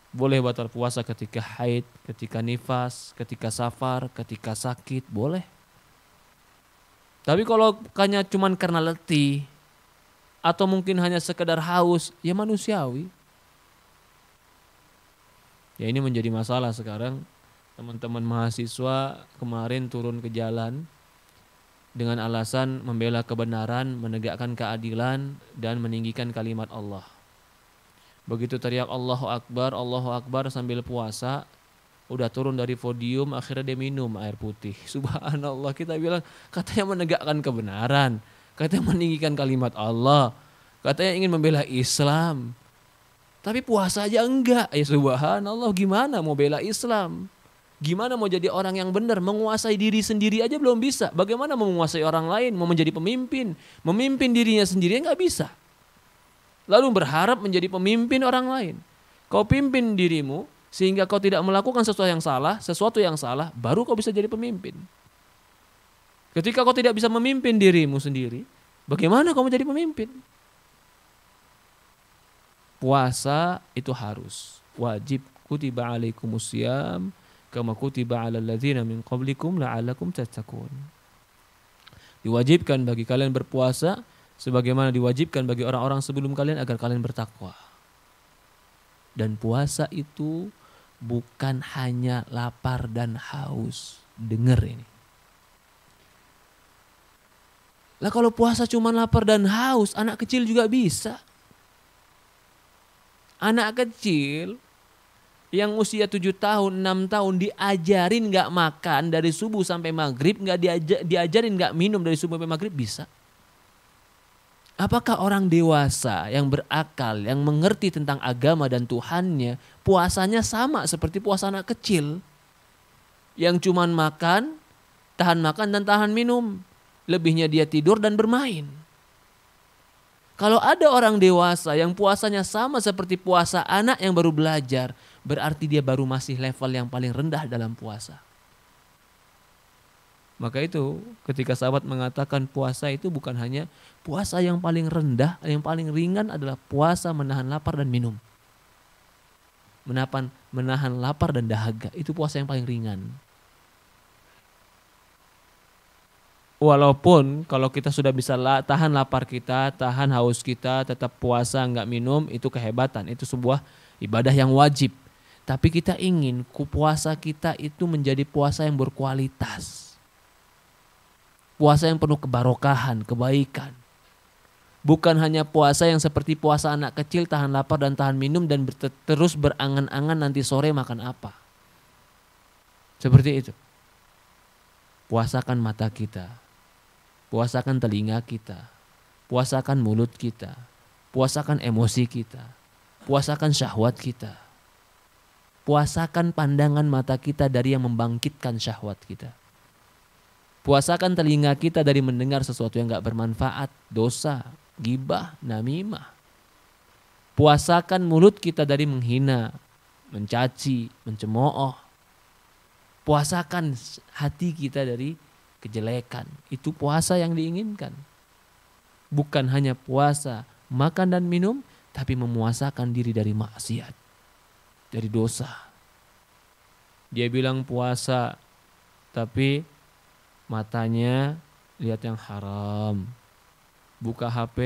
Boleh batal puasa ketika haid, ketika nifas, ketika safar, ketika sakit, boleh. Tapi kalau hanya cuman karena letih atau mungkin hanya sekedar haus, ya manusiawi. Ya ini menjadi masalah sekarang. Teman-teman mahasiswa kemarin turun ke jalan dengan alasan membela kebenaran, menegakkan keadilan, dan meninggikan kalimat Allah. Begitu teriak Allahu Akbar sambil puasa, udah turun dari podium, akhirnya dia minum air putih. Subhanallah, kita bilang katanya menegakkan kebenaran, katanya meninggikan kalimat Allah, katanya ingin membela Islam. Tapi puasa aja enggak. Ya subhanallah, gimana mau bela Islam? Gimana mau jadi orang yang benar? Menguasai diri sendiri aja belum bisa. Bagaimana mau menguasai orang lain? Mau menjadi pemimpin? Memimpin dirinya sendiri nggak bisa. Lalu berharap menjadi pemimpin orang lain. Kau pimpin dirimu sehingga kau tidak melakukan sesuatu yang salah, baru kau bisa jadi pemimpin. Ketika kau tidak bisa memimpin dirimu sendiri, bagaimana kau menjadi pemimpin? Puasa itu harus, wajib, kutiba alaikumusiyam kama kutiba 'alal ladzina min qablikum la'allakum tattaqun. Diwajibkan bagi kalian berpuasa sebagaimana diwajibkan bagi orang-orang sebelum kalian agar kalian bertakwa. Dan puasa itu bukan hanya lapar dan haus. Dengar ini. Lah kalau puasa cuma lapar dan haus, anak kecil juga bisa. Anak kecil yang usia 7 tahun, 6 tahun diajarin gak makan dari subuh sampai maghrib, diajarin gak minum dari subuh sampai maghrib, bisa. Apakah orang dewasa yang berakal, yang mengerti tentang agama dan Tuhannya, puasanya sama seperti puasa anak kecil? Yang cuman makan, tahan makan dan tahan minum. Lebihnya dia tidur dan bermain. Kalau ada orang dewasa yang puasanya sama seperti puasa anak yang baru belajar, berarti dia baru masih level yang paling rendah dalam puasa. Maka itu ketika sahabat mengatakan puasa itu bukan hanya puasa yang paling rendah, yang paling ringan adalah puasa menahan lapar dan minum. Menahan lapar dan dahaga, itu puasa yang paling ringan. Walaupun kalau kita sudah bisa tahan lapar kita, tahan haus kita, tetap puasa nggak minum, itu kehebatan, itu sebuah ibadah yang wajib. Tapi kita ingin puasa kita itu menjadi puasa yang berkualitas. Puasa yang penuh kebarokahan, kebaikan. Bukan hanya puasa yang seperti puasa anak kecil, tahan lapar dan tahan minum dan terus berangan-angan nanti sore makan apa. Seperti itu. Puasakan mata kita, puasakan telinga kita, puasakan mulut kita, puasakan emosi kita, puasakan syahwat kita. Puasakan pandangan mata kita dari yang membangkitkan syahwat kita. Puasakan telinga kita dari mendengar sesuatu yang gak bermanfaat, dosa, gibah, namimah. Puasakan mulut kita dari menghina, mencaci, mencemooh. Puasakan hati kita dari kejelekan. Itu puasa yang diinginkan. Bukan hanya puasa makan dan minum, tapi memuasakan diri dari maksiat, dari dosa. Dia bilang puasa, tapi matanya lihat yang haram. Buka HP,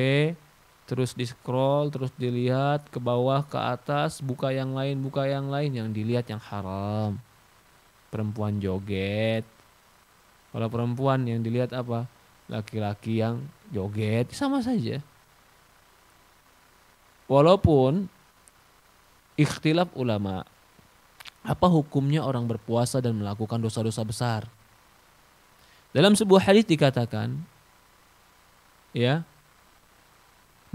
terus di scroll, terus dilihat ke bawah, ke atas, buka yang lain, yang dilihat yang haram. Perempuan joget. Kalau perempuan yang dilihat apa? Laki-laki yang joget, sama saja. Walaupun ikhtilaf ulama, apa hukumnya orang berpuasa dan melakukan dosa-dosa besar? Dalam sebuah hadis dikatakan, ya,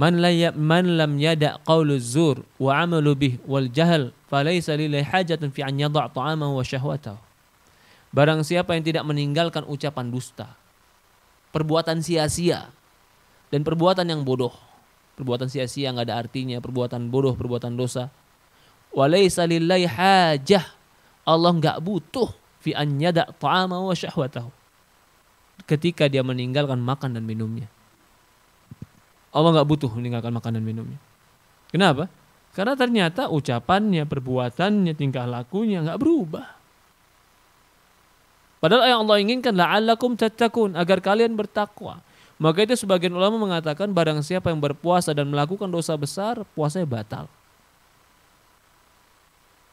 man lam yada' qauluz zur wa 'amalu bih wal jahl falaysa lillahi hajatun fi an yada' ta'amahu wa syahwatahu. Barang siapa yang tidak meninggalkan ucapan dusta, perbuatan sia-sia, dan perbuatan yang bodoh. Perbuatan sia-sia nggak ada artinya, perbuatan bodoh, perbuatan dosa. Walaysa lillahi hajah. Allah nggak butuh fi an yada' ta'amahu wa syahwatahu. Ketika dia meninggalkan makan dan minumnya. Allah nggak butuh meninggalkan makan dan minumnya. Kenapa? Karena ternyata ucapannya, perbuatannya, tingkah lakunya nggak berubah. Padahal yang Allah inginkan la'allakum tattaqun, agar kalian bertakwa. Maka itu sebagian ulama mengatakan barang siapa yang berpuasa dan melakukan dosa besar, puasanya batal.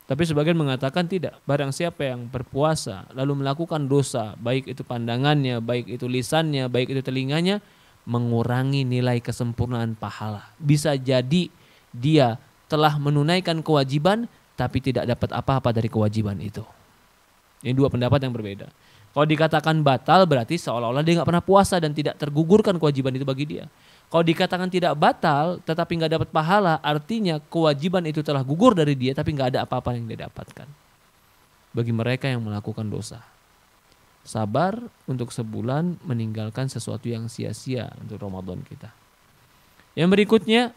Tapi sebagian mengatakan tidak. Barang siapa yang berpuasa lalu melakukan dosa, baik itu pandangannya, baik itu lisannya, baik itu telinganya, mengurangi nilai kesempurnaan pahala. Bisa jadi dia telah menunaikan kewajiban tapi tidak dapat apa-apa dari kewajiban itu. Ini dua pendapat yang berbeda. Kalau dikatakan batal berarti seolah-olah dia nggak pernah puasa dan tidak tergugurkan kewajiban itu bagi dia. Kalau dikatakan tidak batal tetapi nggak dapat pahala, artinya kewajiban itu telah gugur dari dia tapi nggak ada apa-apa yang dia dapatkan. Bagi mereka yang melakukan dosa, sabar untuk sebulan meninggalkan sesuatu yang sia-sia untuk Ramadan kita. Yang berikutnya,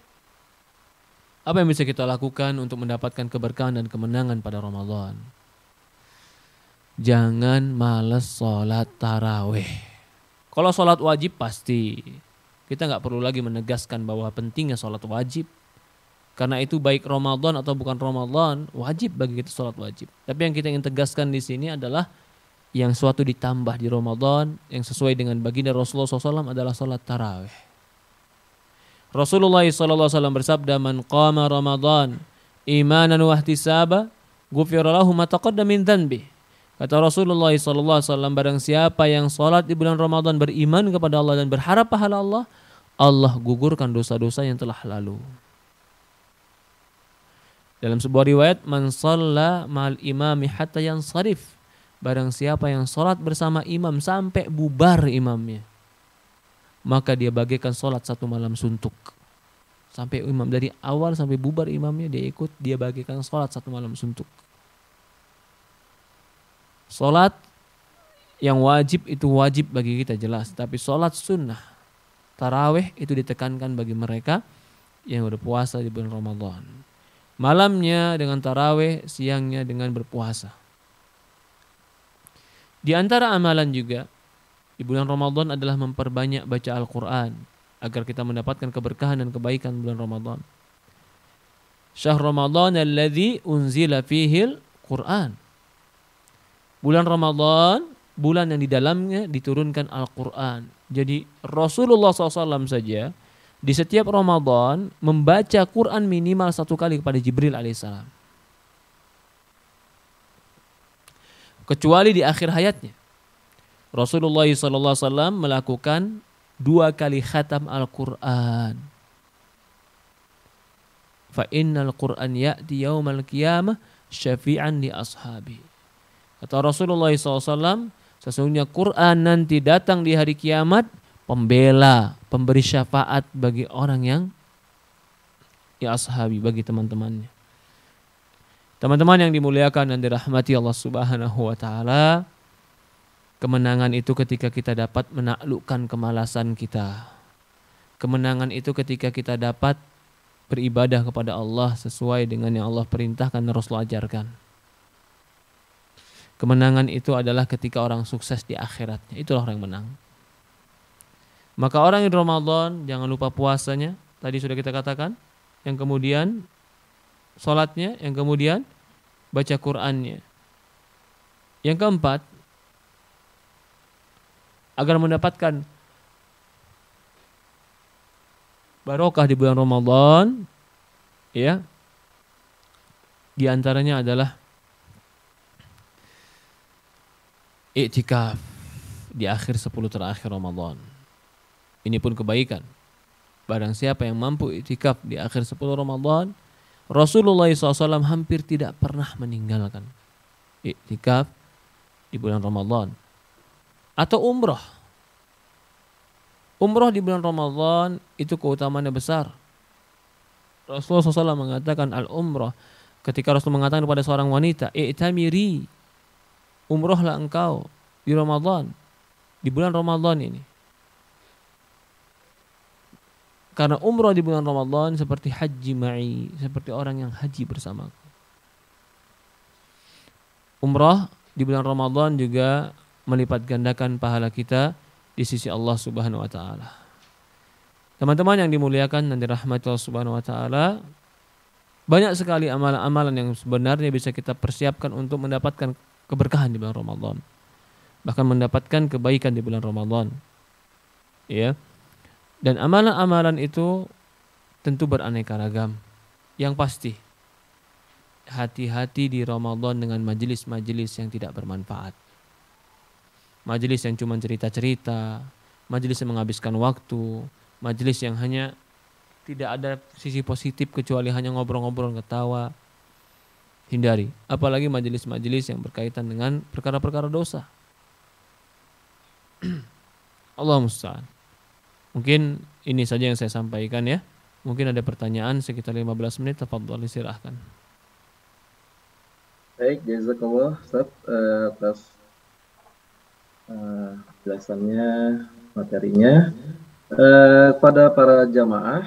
apa yang bisa kita lakukan untuk mendapatkan keberkahan dan kemenangan pada Ramadan? Jangan malas sholat tarawih. Kalau sholat wajib pasti. Kita nggak perlu lagi menegaskan bahwa pentingnya sholat wajib. Karena itu baik Ramadan atau bukan Ramadan, wajib bagi kita sholat wajib. Tapi yang kita ingin tegaskan di sini adalah yang suatu ditambah di Ramadan, yang sesuai dengan baginda Rasulullah SAW adalah sholat tarawih. Rasulullah SAW bersabda, man qama Ramadan imanan wa ihtisaba, ghufira lahu ma taqaddama min dhanbi. Kata Rasulullah SAW, barang siapa yang sholat di bulan Ramadan beriman kepada Allah dan berharap pahala Allah, Allah gugurkan dosa-dosa yang telah lalu. Dalam sebuah riwayat, man shalla ma'al imami hatta yansarif. Barang siapa yang sholat bersama imam sampai bubar imamnya, maka dia bagaikan sholat satu malam suntuk. Sampai imam dari awal sampai bubar imamnya dia ikut, dia bagaikan sholat satu malam suntuk. Sholat yang wajib itu wajib bagi kita jelas. Tapi sholat sunnah, tarawih itu ditekankan bagi mereka yang berpuasa di bulan Ramadan. Malamnya dengan tarawih, siangnya dengan berpuasa. Di antara amalan juga di bulan Ramadan adalah memperbanyak baca Al-Quran agar kita mendapatkan keberkahan dan kebaikan bulan Ramadan. Syahr Ramadan alladzi unzila fihil Quran. Bulan Ramadan, bulan yang di dalamnya diturunkan Al-Quran. Jadi Rasulullah SAW saja di setiap Ramadan membaca Quran minimal 1 kali kepada Jibril alaihissalam. Kecuali di akhir hayatnya. Rasulullah SAW melakukan 2 kali khatam Al-Quran. Fa innal Qur'an ya'ti yaumal qiyamah syafi'an li ashabi. Kata Rasulullah SAW, sesungguhnya Quran nanti datang di hari kiamat, pembela, pemberi syafaat bagi orang yang ya ashabi, bagi teman-temannya. Teman-teman yang dimuliakan dan dirahmati Allah Subhanahu wa taala, kemenangan itu ketika kita dapat menaklukkan kemalasan kita. Kemenangan itu ketika kita dapat beribadah kepada Allah sesuai dengan yang Allah perintahkan dan Rasul ajarkan. Kemenangan itu adalah ketika orang sukses di akhiratnya. Itulah orang yang menang. Maka orang yang di Ramadan jangan lupa puasanya. Tadi sudah kita katakan. Yang kemudian sholatnya. Yang kemudian baca Qur'annya. Yang keempat, agar mendapatkan barokah di bulan Ramadan, ya, di antaranya adalah i'tikaf di akhir 10 terakhir Ramadan. Ini pun kebaikan. Barang siapa yang mampu i'tikaf di akhir 10 Ramadan, Rasulullah SAW hampir tidak pernah meninggalkan i'tikaf di bulan Ramadan. Atau umrah. Umrah di bulan Ramadan itu keutamaannya besar. Rasulullah SAW mengatakan al-umrah. Ketika Rasul mengatakan kepada seorang wanita, i'tamiri, umrahlah engkau di Ramadan, di bulan Ramadan ini. Karena umrah di bulan Ramadan seperti haji ma'i, seperti orang yang haji bersamaku. Umrah di bulan Ramadan juga melipat gandakan pahala kita di sisi Allah Subhanahu wa taala. Teman-teman yang dimuliakan dan dirahmati Allah Subhanahu wa taala, banyak sekali amalan-amalan yang sebenarnya bisa kita persiapkan untuk mendapatkan keberkahan di bulan Ramadan. Bahkan mendapatkan kebaikan di bulan Ramadan. Ya. Dan amalan-amalan itu tentu beraneka ragam. Yang pasti, hati-hati di Ramadan dengan majelis-majelis yang tidak bermanfaat. Majelis yang cuma cerita-cerita, majelis yang menghabiskan waktu, majelis yang hanya tidak ada sisi positif kecuali hanya ngobrol-ngobrol, ketawa. Hindari. Apalagi majelis-majelis yang berkaitan dengan perkara-perkara dosa. Allah musta'an. Mungkin ini saja yang saya sampaikan ya. Mungkin ada pertanyaan sekitar 15 menit. Tafadhol, silahkan. Baik, jazakallah Ustaz atas jelasannya, materinya. Pada para jamaah,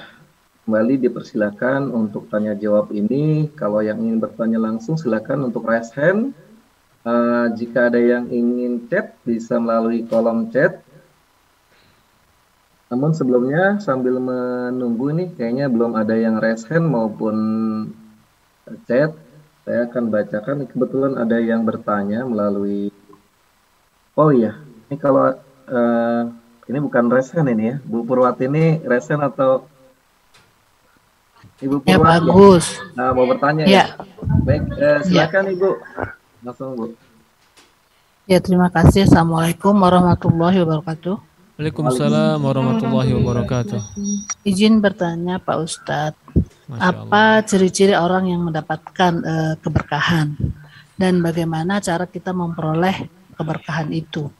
kembali dipersilakan untuk tanya jawab ini. Kalau yang ingin bertanya langsung, silakan untuk raise hand. Jika ada yang ingin chat, bisa melalui kolom chat. Namun sebelumnya, sambil menunggu ini, kayaknya belum ada yang raise hand maupun chat. Saya akan bacakan. Kebetulan ada yang bertanya melalui. Oh iya, ini kalau ini bukan resen ini ya, Bu Purwati ini resen atau Ibu Purwati? Ya bagus. Nah, mau bertanya ya. Baik, silakan ya. Ibu, langsung Bu. Ya terima kasih. Assalamualaikum warahmatullahi wabarakatuh. Waalaikumsalam warahmatullahi wabarakatuh. Izin bertanya Pak Ustadz, apa ciri-ciri orang yang mendapatkan keberkahan dan bagaimana cara kita memperoleh keberkahan itu?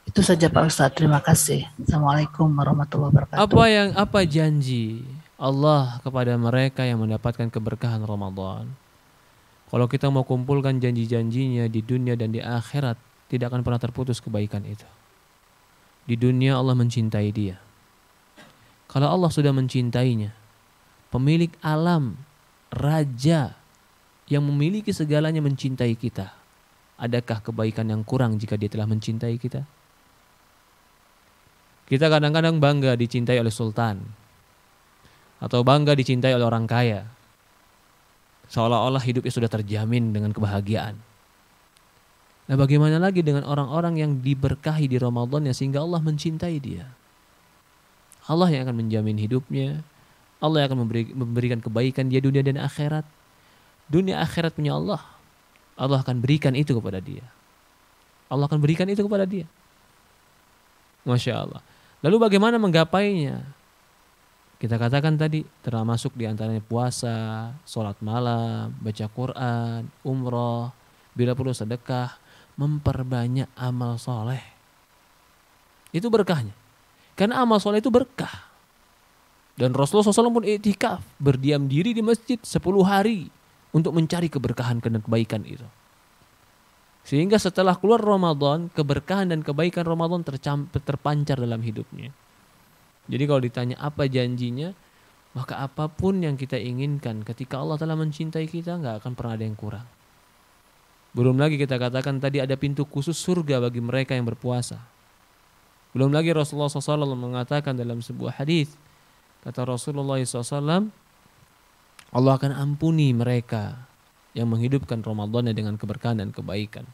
Itu saja Pak Ustadz, terima kasih. Assalamualaikum warahmatullahi wabarakatuh. Apa janji Allah kepada mereka yang mendapatkan keberkahan Ramadan? Kalau kita mau kumpulkan janji-janjinya di dunia dan di akhirat, tidak akan pernah terputus kebaikan itu. Di dunia Allah mencintai dia. Kalau Allah sudah mencintainya, pemilik alam, raja yang memiliki segalanya mencintai kita, adakah kebaikan yang kurang jika dia telah mencintai kita? Kita kadang-kadang bangga dicintai oleh sultan, atau bangga dicintai oleh orang kaya, seolah-olah hidupnya sudah terjamin dengan kebahagiaan. Nah, bagaimana lagi dengan orang-orang yang diberkahi di Ramadan ya, sehingga Allah mencintai dia? Allah yang akan menjamin hidupnya, Allah yang akan memberikan kebaikan dia dunia dan akhirat. Dunia akhirat punya Allah. Allah akan berikan itu kepada dia. Allah akan berikan itu kepada dia. Masya Allah. Lalu bagaimana menggapainya? Kita katakan tadi termasuk diantaranya puasa, sholat malam, baca Quran, umroh, bila perlu sedekah, memperbanyak amal soleh. Itu berkahnya. Karena amal soleh itu berkah. Dan Rasulullah SAW pun iktikaf, berdiam diri di masjid 10 hari untuk mencari keberkahan dan kebaikan itu. Sehingga setelah keluar Ramadan, keberkahan dan kebaikan Ramadan terpancar dalam hidupnya. Jadi kalau ditanya apa janjinya, maka apapun yang kita inginkan ketika Allah telah mencintai kita, nggak akan pernah ada yang kurang. Belum lagi kita katakan tadi ada pintu khusus surga bagi mereka yang berpuasa. Belum lagi Rasulullah SAW mengatakan dalam sebuah hadis, kata Rasulullah SAW, Allah akan ampuni mereka yang menghidupkan Ramadannya dengan keberkahan dan kebaikan.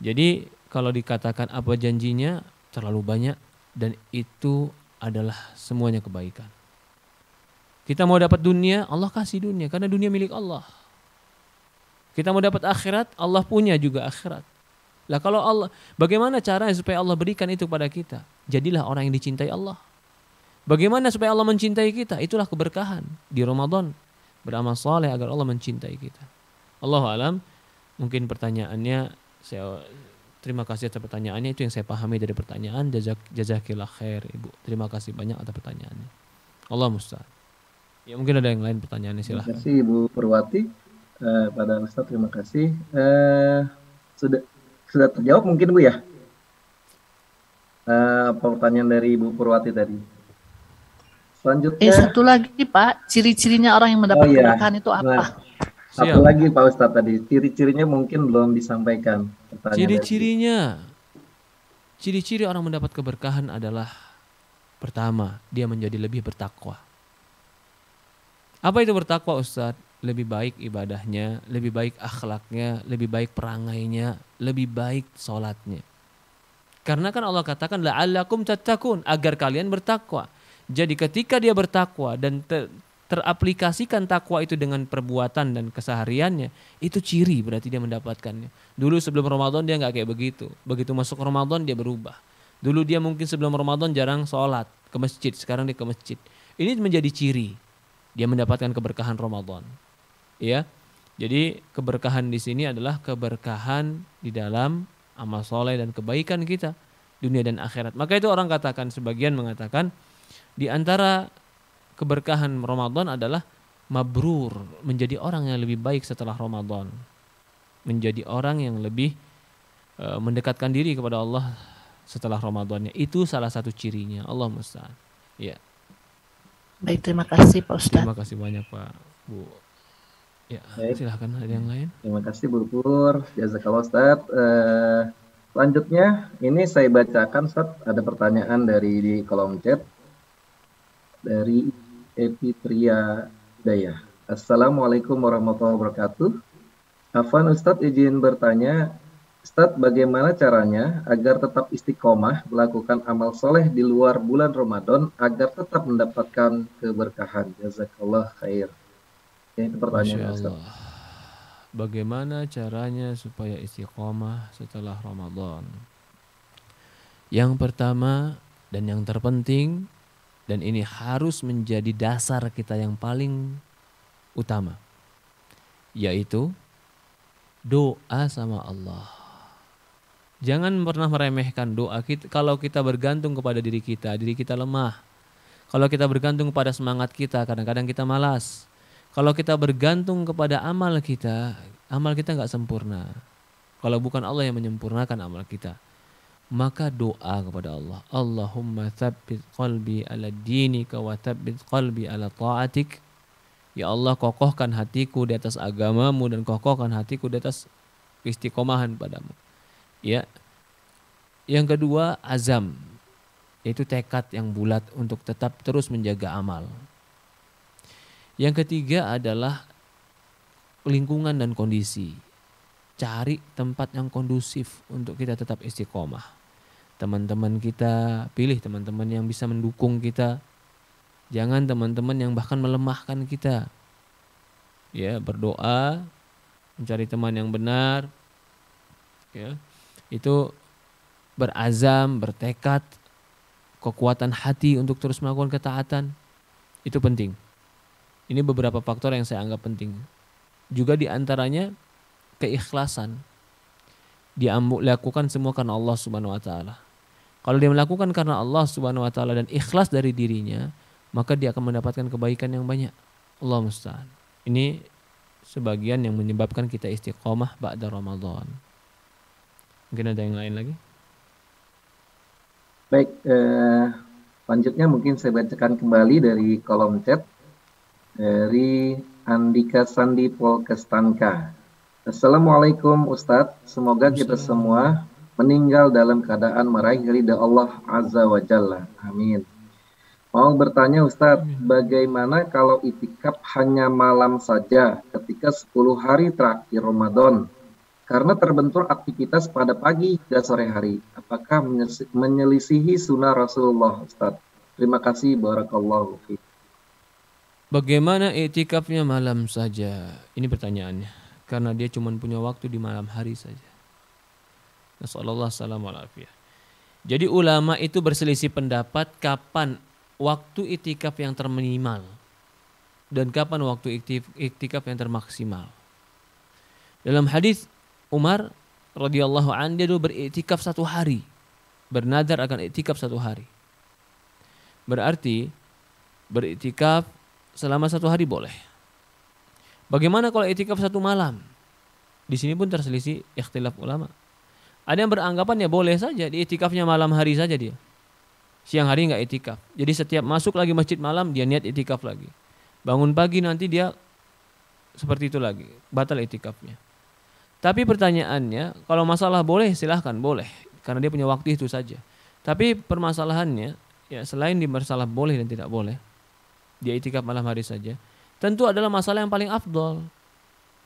Jadi kalau dikatakan apa janjinya, terlalu banyak, dan itu adalah semuanya kebaikan. Kita mau dapat dunia, Allah kasih dunia, karena dunia milik Allah. Kita mau dapat akhirat, Allah punya juga akhirat. Lah kalau Allah, bagaimana caranya supaya Allah berikan itu pada kita? Jadilah orang yang dicintai Allah. Bagaimana supaya Allah mencintai kita? Itulah keberkahan di Ramadan. Beramal saleh agar Allah mencintai kita. Allahu alam, mungkin pertanyaannya, terima kasih atas pertanyaannya, itu yang saya pahami dari pertanyaan. Jazakillah khair Ibu. Terima kasih banyak atas pertanyaannya. Allah musta'an. Ya mungkin ada yang lain pertanyaannya, silahkan. Terima kasih Ibu Purwati. Pada Ustaz terima kasih. Sudah terjawab mungkin Bu ya? Pertanyaan dari Ibu Purwati tadi. Selanjutnya. Satu lagi Pak, ciri-cirinya orang yang mendapat keberkahan itu apa? Nah, satu lagi Pak Ustadz tadi, ciri-cirinya mungkin belum disampaikan. Ciri-ciri orang mendapat keberkahan adalah pertama, dia menjadi lebih bertakwa. Apa itu bertakwa Ustadz? Lebih baik ibadahnya, lebih baik akhlaknya, lebih baik perangainya, lebih baik sholatnya. Karena kan Allah katakan la'allakum tattaqun, agar kalian bertakwa. Jadi ketika dia bertakwa dan teraplikasikan takwa itu dengan perbuatan dan kesehariannya, itu ciri berarti dia mendapatkannya. Dulu sebelum Ramadan dia nggak kayak begitu. Begitu masuk Ramadan dia berubah. Dulu dia mungkin sebelum Ramadan jarang sholat ke masjid, sekarang dia ke masjid. Ini menjadi ciri dia mendapatkan keberkahan Ramadan. Ya, jadi keberkahan di sini adalah keberkahan di dalam amal soleh dan kebaikan kita dunia dan akhirat. Maka itu orang katakan, sebagian mengatakan di antara keberkahan Ramadan adalah mabrur, menjadi orang yang lebih baik setelah Ramadan, menjadi orang yang lebih mendekatkan diri kepada Allah setelah Ramadannya. Itu salah satu cirinya. Allah musta'an. Ya. Baik, terima kasih Pak Ustadz. Terima kasih banyak Pak Bu. Ya, silahkan ada yang lain. Terima kasih Bu Pur, jazakallah Ustaz. Selanjutnya ini saya bacakan Ustaz, ada pertanyaan dari di kolom chat dari Epitria Daya. Assalamualaikum warahmatullahi wabarakatuh. Afwan Ustadz izin bertanya, Ustadz bagaimana caranya agar tetap istiqomah melakukan amal soleh di luar bulan Ramadan agar tetap mendapatkan keberkahan? Jazakallah khair. Itu pertanyaan Ustaz. Bagaimana caranya supaya istiqomah setelah Ramadan? Yang pertama dan yang terpenting, dan ini harus menjadi dasar kita yang paling utama, yaitu doa sama Allah. Jangan pernah meremehkan doa kita. Kalau kita bergantung kepada diri kita lemah. Kalau kita bergantung kepada semangat kita, kadang-kadang kita malas. Kalau kita bergantung kepada amal kita nggak sempurna. Kalau bukan Allah yang menyempurnakan amal kita, maka doa kepada Allah. Allahumma tsabbit qalbi ala dinika wa tsabbit qalbi ala ta'atik. Ya Allah, kokohkan hatiku di atas agamamu dan kokohkan hatiku di atas istiqomahan padamu. Ya. Yang kedua, azam. Itu tekad yang bulat untuk tetap terus menjaga amal. Yang ketiga adalah lingkungan dan kondisi. Cari tempat yang kondusif untuk kita tetap istiqomah. Teman-teman kita, pilih teman-teman yang bisa mendukung kita. Jangan teman-teman yang bahkan melemahkan kita. Ya, berdoa, mencari teman yang benar. Ya, itu berazam, bertekad kekuatan hati untuk terus melakukan ketaatan, itu penting. Ini beberapa faktor yang saya anggap penting. Juga diantaranya keikhlasan. Dia lakukan semua karena Allah Subhanahu wa taala. Kalau dia melakukan karena Allah Subhanahu wa taala dan ikhlas dari dirinya, maka dia akan mendapatkan kebaikan yang banyak. Allah musta'an. Ini sebagian yang menyebabkan kita istiqomah ba'da Ramadan. Mungkin ada yang lain lagi? Baik, selanjutnya mungkin saya bacakan kembali dari kolom chat dari Andika Sandi Polkestanka. Assalamualaikum Ustadz, semoga kita semua meninggal dalam keadaan meraih ridha Allah Azza wa Jalla. Amin. Mau bertanya Ustadz, bagaimana kalau itikaf hanya malam saja ketika 10 hari terakhir Ramadan? Karena terbentur aktivitas pada pagi hingga sore hari. Apakah menyelisihi sunnah Rasulullah Ustadz? Terima kasih, barakallahu fiik. Bagaimana iktikafnya malam saja? Ini pertanyaannya. Karena dia cuma punya waktu di malam hari saja. Nasallallahu alaihi. Jadi ulama itu berselisih pendapat kapan waktu iktikaf yang terminimal dan kapan waktu iktikaf yang termaksimal. Dalam hadis Umar radhiyallahu anhu, dia dulu beriktikaf 1 hari, bernadar akan iktikaf 1 hari. Berarti beriktikaf selama 1 hari boleh. Bagaimana kalau iktikaf 1 malam? Di sini pun terselisih ikhtilaf ulama. Ada yang beranggapan ya boleh saja diiktikafnya malam hari saja dia. Siang hari enggak iktikaf. Jadi setiap masuk lagi masjid malam dia niat iktikaf lagi. Bangun pagi nanti dia seperti itu lagi, batal iktikafnya. Tapi pertanyaannya, kalau masalah boleh silahkan boleh, karena dia punya waktu itu saja. Tapi permasalahannya, ya selain di masalah boleh dan tidak boleh, dia iktikaf malam hari saja, tentu adalah masalah yang paling afdol.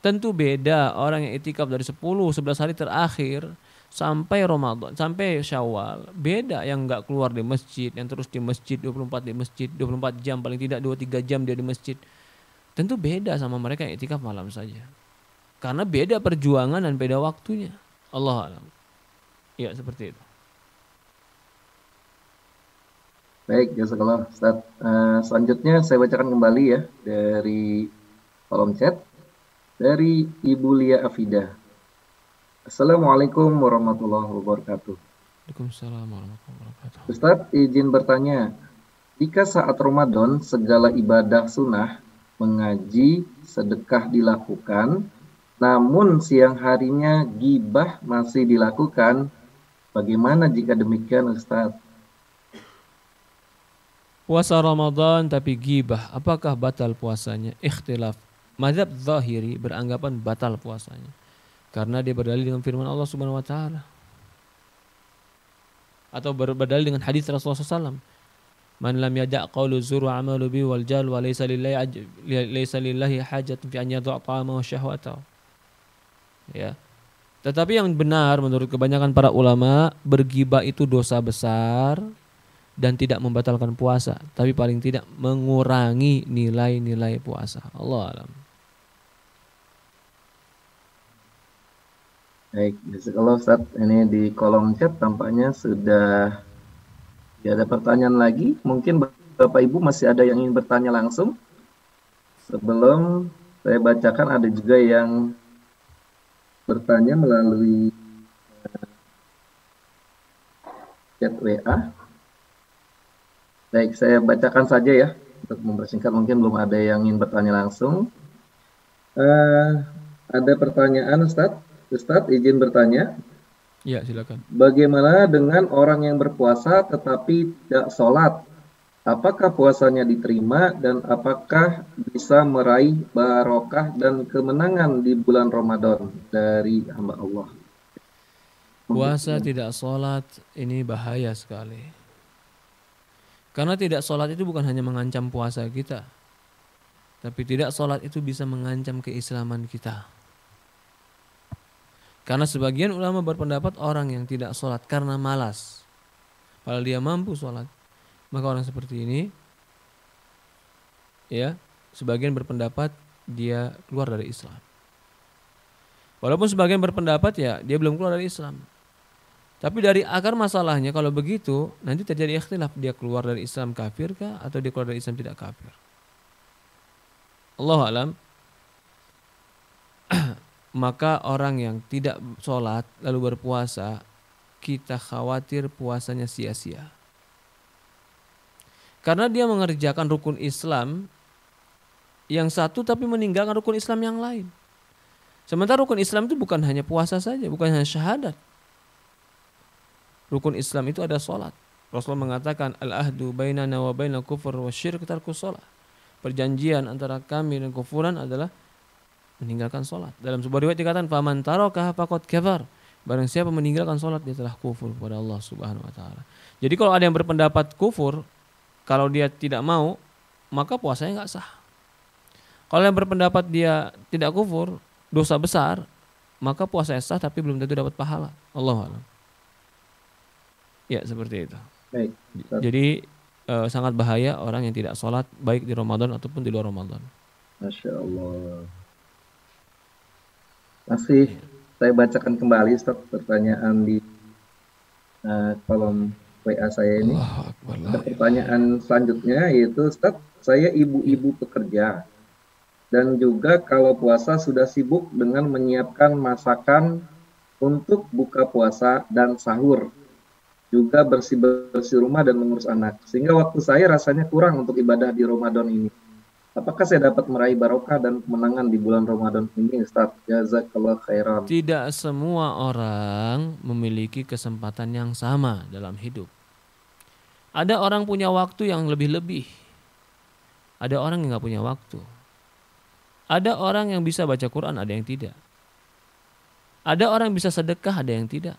Tentu beda orang yang iktikaf dari 10-11 hari terakhir sampai Ramadan, sampai Syawal. Beda yang enggak keluar di masjid, yang terus di masjid 24 di masjid, 24 jam paling tidak 2-3 jam dia di masjid. Tentu beda sama mereka yang iktikaf malam saja. Karena beda perjuangan dan beda waktunya. Allah alam. Ya seperti itu. Baik, jazakallah Ustaz. Selanjutnya saya bacakan kembali ya dari kolom chat dari Ibu Lia Afida. Assalamualaikum warahmatullahi wabarakatuh. Waalaikumsalam warahmatullahi wabarakatuh. Ustaz, izin bertanya, jika saat Ramadan segala ibadah sunnah, mengaji, sedekah dilakukan, namun siang harinya ghibah masih dilakukan, bagaimana jika demikian Ustaz? Puasa Ramadan tapi ghibah, apakah batal puasanya? Ikhtilaf. Mazhab Zahiri beranggapan batal puasanya. Karena dia berdalil dengan firman Allah Subhanahu wa taala. Atau berdalil dengan hadis Rasulullah SAW. Man lam yada' qawlu zur wa amalu bi wal jal wa laysa lillahi hajatun fi an yadha' ta'amahu wa syahwatahu. Ya. Tetapi yang benar menurut kebanyakan para ulama, bergibah itu dosa besar dan tidak membatalkan puasa, tapi paling tidak mengurangi nilai-nilai puasa. Allah alam. Baik, kalau Ustaz, ini di kolom chat tampaknya sudah tidak ada pertanyaan lagi. Mungkin Bapak Ibu masih ada yang ingin bertanya langsung. Sebelum saya bacakan, ada juga yang bertanya melalui chat WA. Baik, saya bacakan saja ya untuk mempersingkat, mungkin belum ada yang ingin bertanya langsung. Ada pertanyaan Ustadz. Ustadz izin bertanya. Ya, silakan. Bagaimana dengan orang yang berpuasa tetapi tidak sholat? Apakah puasanya diterima dan apakah bisa meraih barokah dan kemenangan di bulan Ramadan dari hamba Allah? Puasa tidak sholat ini bahaya sekali. Karena tidak sholat itu bukan hanya mengancam puasa kita, tapi tidak sholat itu bisa mengancam keislaman kita. Karena sebagian ulama berpendapat orang yang tidak sholat karena malas, padahal dia mampu sholat, maka orang seperti ini, ya, sebagian berpendapat dia keluar dari Islam. Walaupun sebagian berpendapat ya dia belum keluar dari Islam. Tapi dari akar masalahnya kalau begitu nanti terjadi ikhtilaf, dia keluar dari Islam kafir kah atau dia keluar dari Islam tidak kafir. Allahu alam. Maka orang yang tidak sholat lalu berpuasa, kita khawatir puasanya sia-sia. Karena dia mengerjakan rukun Islam yang satu tapi meninggalkan rukun Islam yang lain. Sementara rukun Islam itu bukan hanya puasa saja, bukan hanya syahadat. Rukun Islam itu ada sholat. Rasulullah mengatakan al-ahdu bainana wa bainal kufur wa syirk tarkus sholat. Perjanjian antara kami dan kufuran adalah meninggalkan sholat. Dalam sebuah riwayat dikatakan faman tarakaha faqad kafar. Barang siapa meninggalkan sholat dia telah kufur kepada Allah Subhanahu wa taala. Jadi kalau ada yang berpendapat kufur, kalau dia tidak mau, maka puasanya enggak sah. Kalau yang berpendapat dia tidak kufur, dosa besar, maka puasanya sah tapi belum tentu dapat pahala. Allahu a'lam. Ya, seperti itu. Baik. Jadi sangat bahaya orang yang tidak sholat baik di Ramadan ataupun di luar Ramadan. Masya Allah. Masih saya bacakan kembali Ustaz pertanyaan di kolom WA saya ini. Ada pertanyaan selanjutnya yaitu Ustaz, saya ibu-ibu pekerja dan juga kalau puasa sudah sibuk dengan menyiapkan masakan untuk buka puasa dan sahur. Juga bersih-bersih rumah dan mengurus anak. Sehingga waktu saya rasanya kurang untuk ibadah di Ramadan ini. Apakah saya dapat meraih barokah dan kemenangan di bulan Ramadan ini, Ustaz? Jazakallah khairan. Tidak semua orang memiliki kesempatan yang sama dalam hidup. Ada orang punya waktu yang lebih-lebih. Ada orang yang nggak punya waktu. Ada orang yang bisa baca Quran, ada yang tidak. Ada orang yang bisa sedekah, ada yang tidak.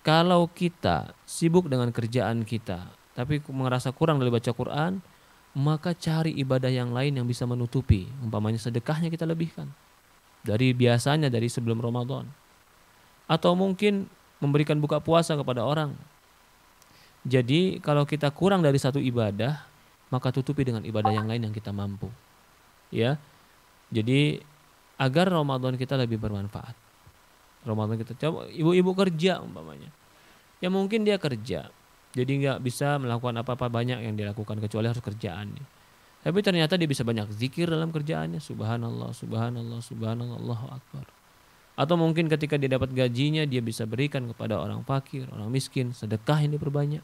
Kalau kita sibuk dengan kerjaan kita, tapi merasa kurang dari baca Quran, maka cari ibadah yang lain yang bisa menutupi. Umpamanya sedekahnya kita lebihkan dari biasanya, dari sebelum Ramadan. Atau mungkin memberikan buka puasa kepada orang. Jadi kalau kita kurang dari satu ibadah, maka tutupi dengan ibadah yang lain yang kita mampu. Ya. Jadi agar Ramadan kita lebih bermanfaat. Ramadan kita coba ibu-ibu kerja umpamanya. Ya mungkin dia kerja. Jadi nggak bisa melakukan apa-apa banyak yang dilakukan kecuali harus kerjaannya. Tapi ternyata dia bisa banyak zikir dalam kerjaannya. Subhanallah, subhanallah, subhanallah, Allahu akbar. Atau mungkin ketika dia dapat gajinya dia bisa berikan kepada orang fakir, orang miskin, sedekah yang diperbanyak.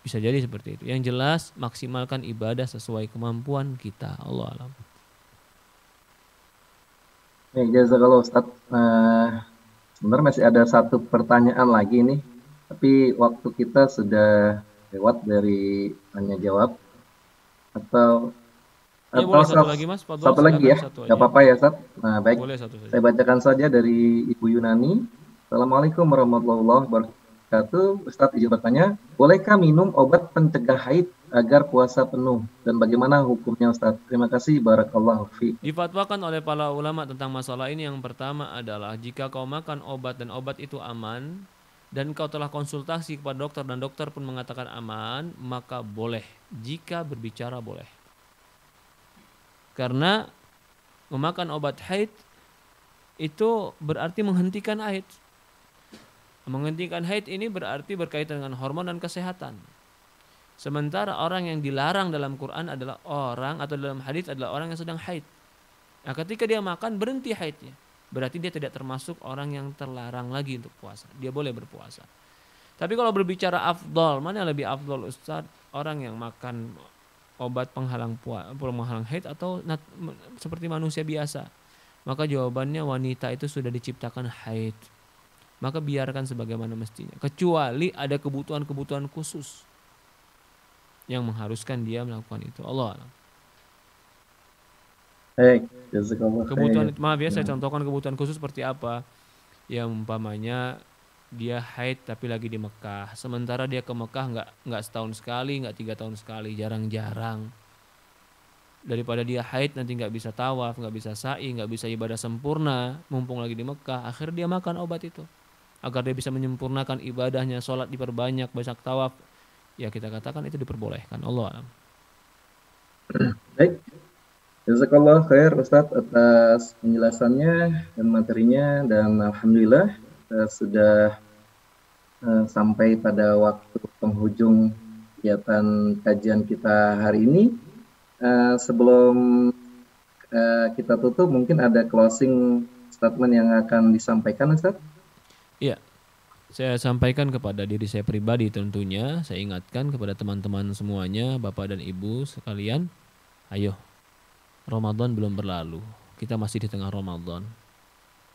Bisa jadi seperti itu. Yang jelas maksimalkan ibadah sesuai kemampuan kita. Allah alam. Jazakallah Ustaz. Sebenarnya masih ada satu pertanyaan lagi nih. Tapi waktu kita sudah lewat dari tanya jawab. Atau boleh satu lagi Mas, Fadol, satu lagi ya, nggak apa-apa ya Ustaz. Nah baik, boleh satu saja. Saya bacakan saja dari Ibu Yunani. Assalamualaikum warahmatullahi wabarakatuh. Ustaz izin bertanya, bolehkah minum obat pencegah haid agar puasa penuh? Dan bagaimana hukumnya Ustaz? Terima kasih, barakallahu fiik. Difatwakan oleh para ulama tentang masalah ini. Yang pertama adalah jika kau makan obat dan obat itu aman, dan kau telah konsultasi kepada dokter dan dokter pun mengatakan aman, maka boleh. Jika berbicara boleh. Karena memakan obat haid itu berarti menghentikan haid. Menghentikan haid ini berarti berkaitan dengan hormon dan kesehatan. Sementara orang yang dilarang dalam Quran adalah orang, atau dalam hadis adalah orang yang sedang haid. Nah, ketika dia makan berhenti haidnya, berarti dia tidak termasuk orang yang terlarang lagi untuk puasa. Dia boleh berpuasa. Tapi kalau berbicara afdol, mana yang lebih afdol Ustaz? Orang yang makan obat penghalang haid atau seperti manusia biasa? Maka jawabannya wanita itu sudah diciptakan haid. Maka biarkan sebagaimana mestinya. Kecuali ada kebutuhan-kebutuhan khusus yang mengharuskan dia melakukan itu. Allah alam. Kebutuhan, maaf ya, saya contohkan kebutuhan khusus seperti apa. Ya umpamanya dia haid tapi lagi di Mekah. Sementara dia ke Mekah nggak setahun sekali, nggak 3 tahun sekali, jarang-jarang. Daripada dia haid nanti nggak bisa tawaf, nggak bisa sa'i, nggak bisa ibadah sempurna, mumpung lagi di Mekah, akhirnya dia makan obat itu agar dia bisa menyempurnakan ibadahnya, sholat diperbanyak, banyak tawaf. Ya kita katakan itu diperbolehkan. Allah alam. Baik. Jazakallah khair Ustaz atas penjelasannya dan materinya, dan alhamdulillah sudah sampai pada waktu penghujung kegiatan kajian kita hari ini. Sebelum kita tutup, mungkin ada closing statement yang akan disampaikan, Ustaz? Iya, saya sampaikan kepada diri saya pribadi tentunya, saya ingatkan kepada teman-teman semuanya, Bapak dan Ibu sekalian, ayo, Ramadan belum berlalu, kita masih di tengah Ramadan.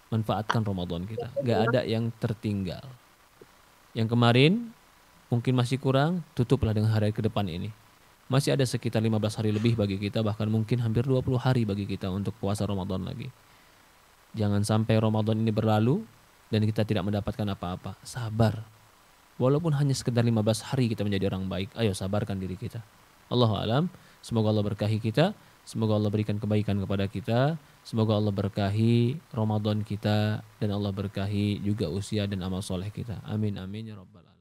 Manfaatkan Ramadan kita, gak ada yang tertinggal. Yang kemarin mungkin masih kurang, tutuplah dengan hari ke depan ini. Masih ada sekitar 15 hari lebih bagi kita, bahkan mungkin hampir 20 hari bagi kita untuk puasa Ramadan lagi. Jangan sampai Ramadan ini berlalu dan kita tidak mendapatkan apa-apa. Sabar. Walaupun hanya sekedar 15 hari kita menjadi orang baik, ayo sabarkan diri kita. Allahu a'lam. Semoga Allah berkahi kita. Semoga Allah berikan kebaikan kepada kita. Semoga Allah berkahi Ramadan kita dan Allah berkahi juga usia dan amal soleh kita. Amin amin ya rabbal alamin.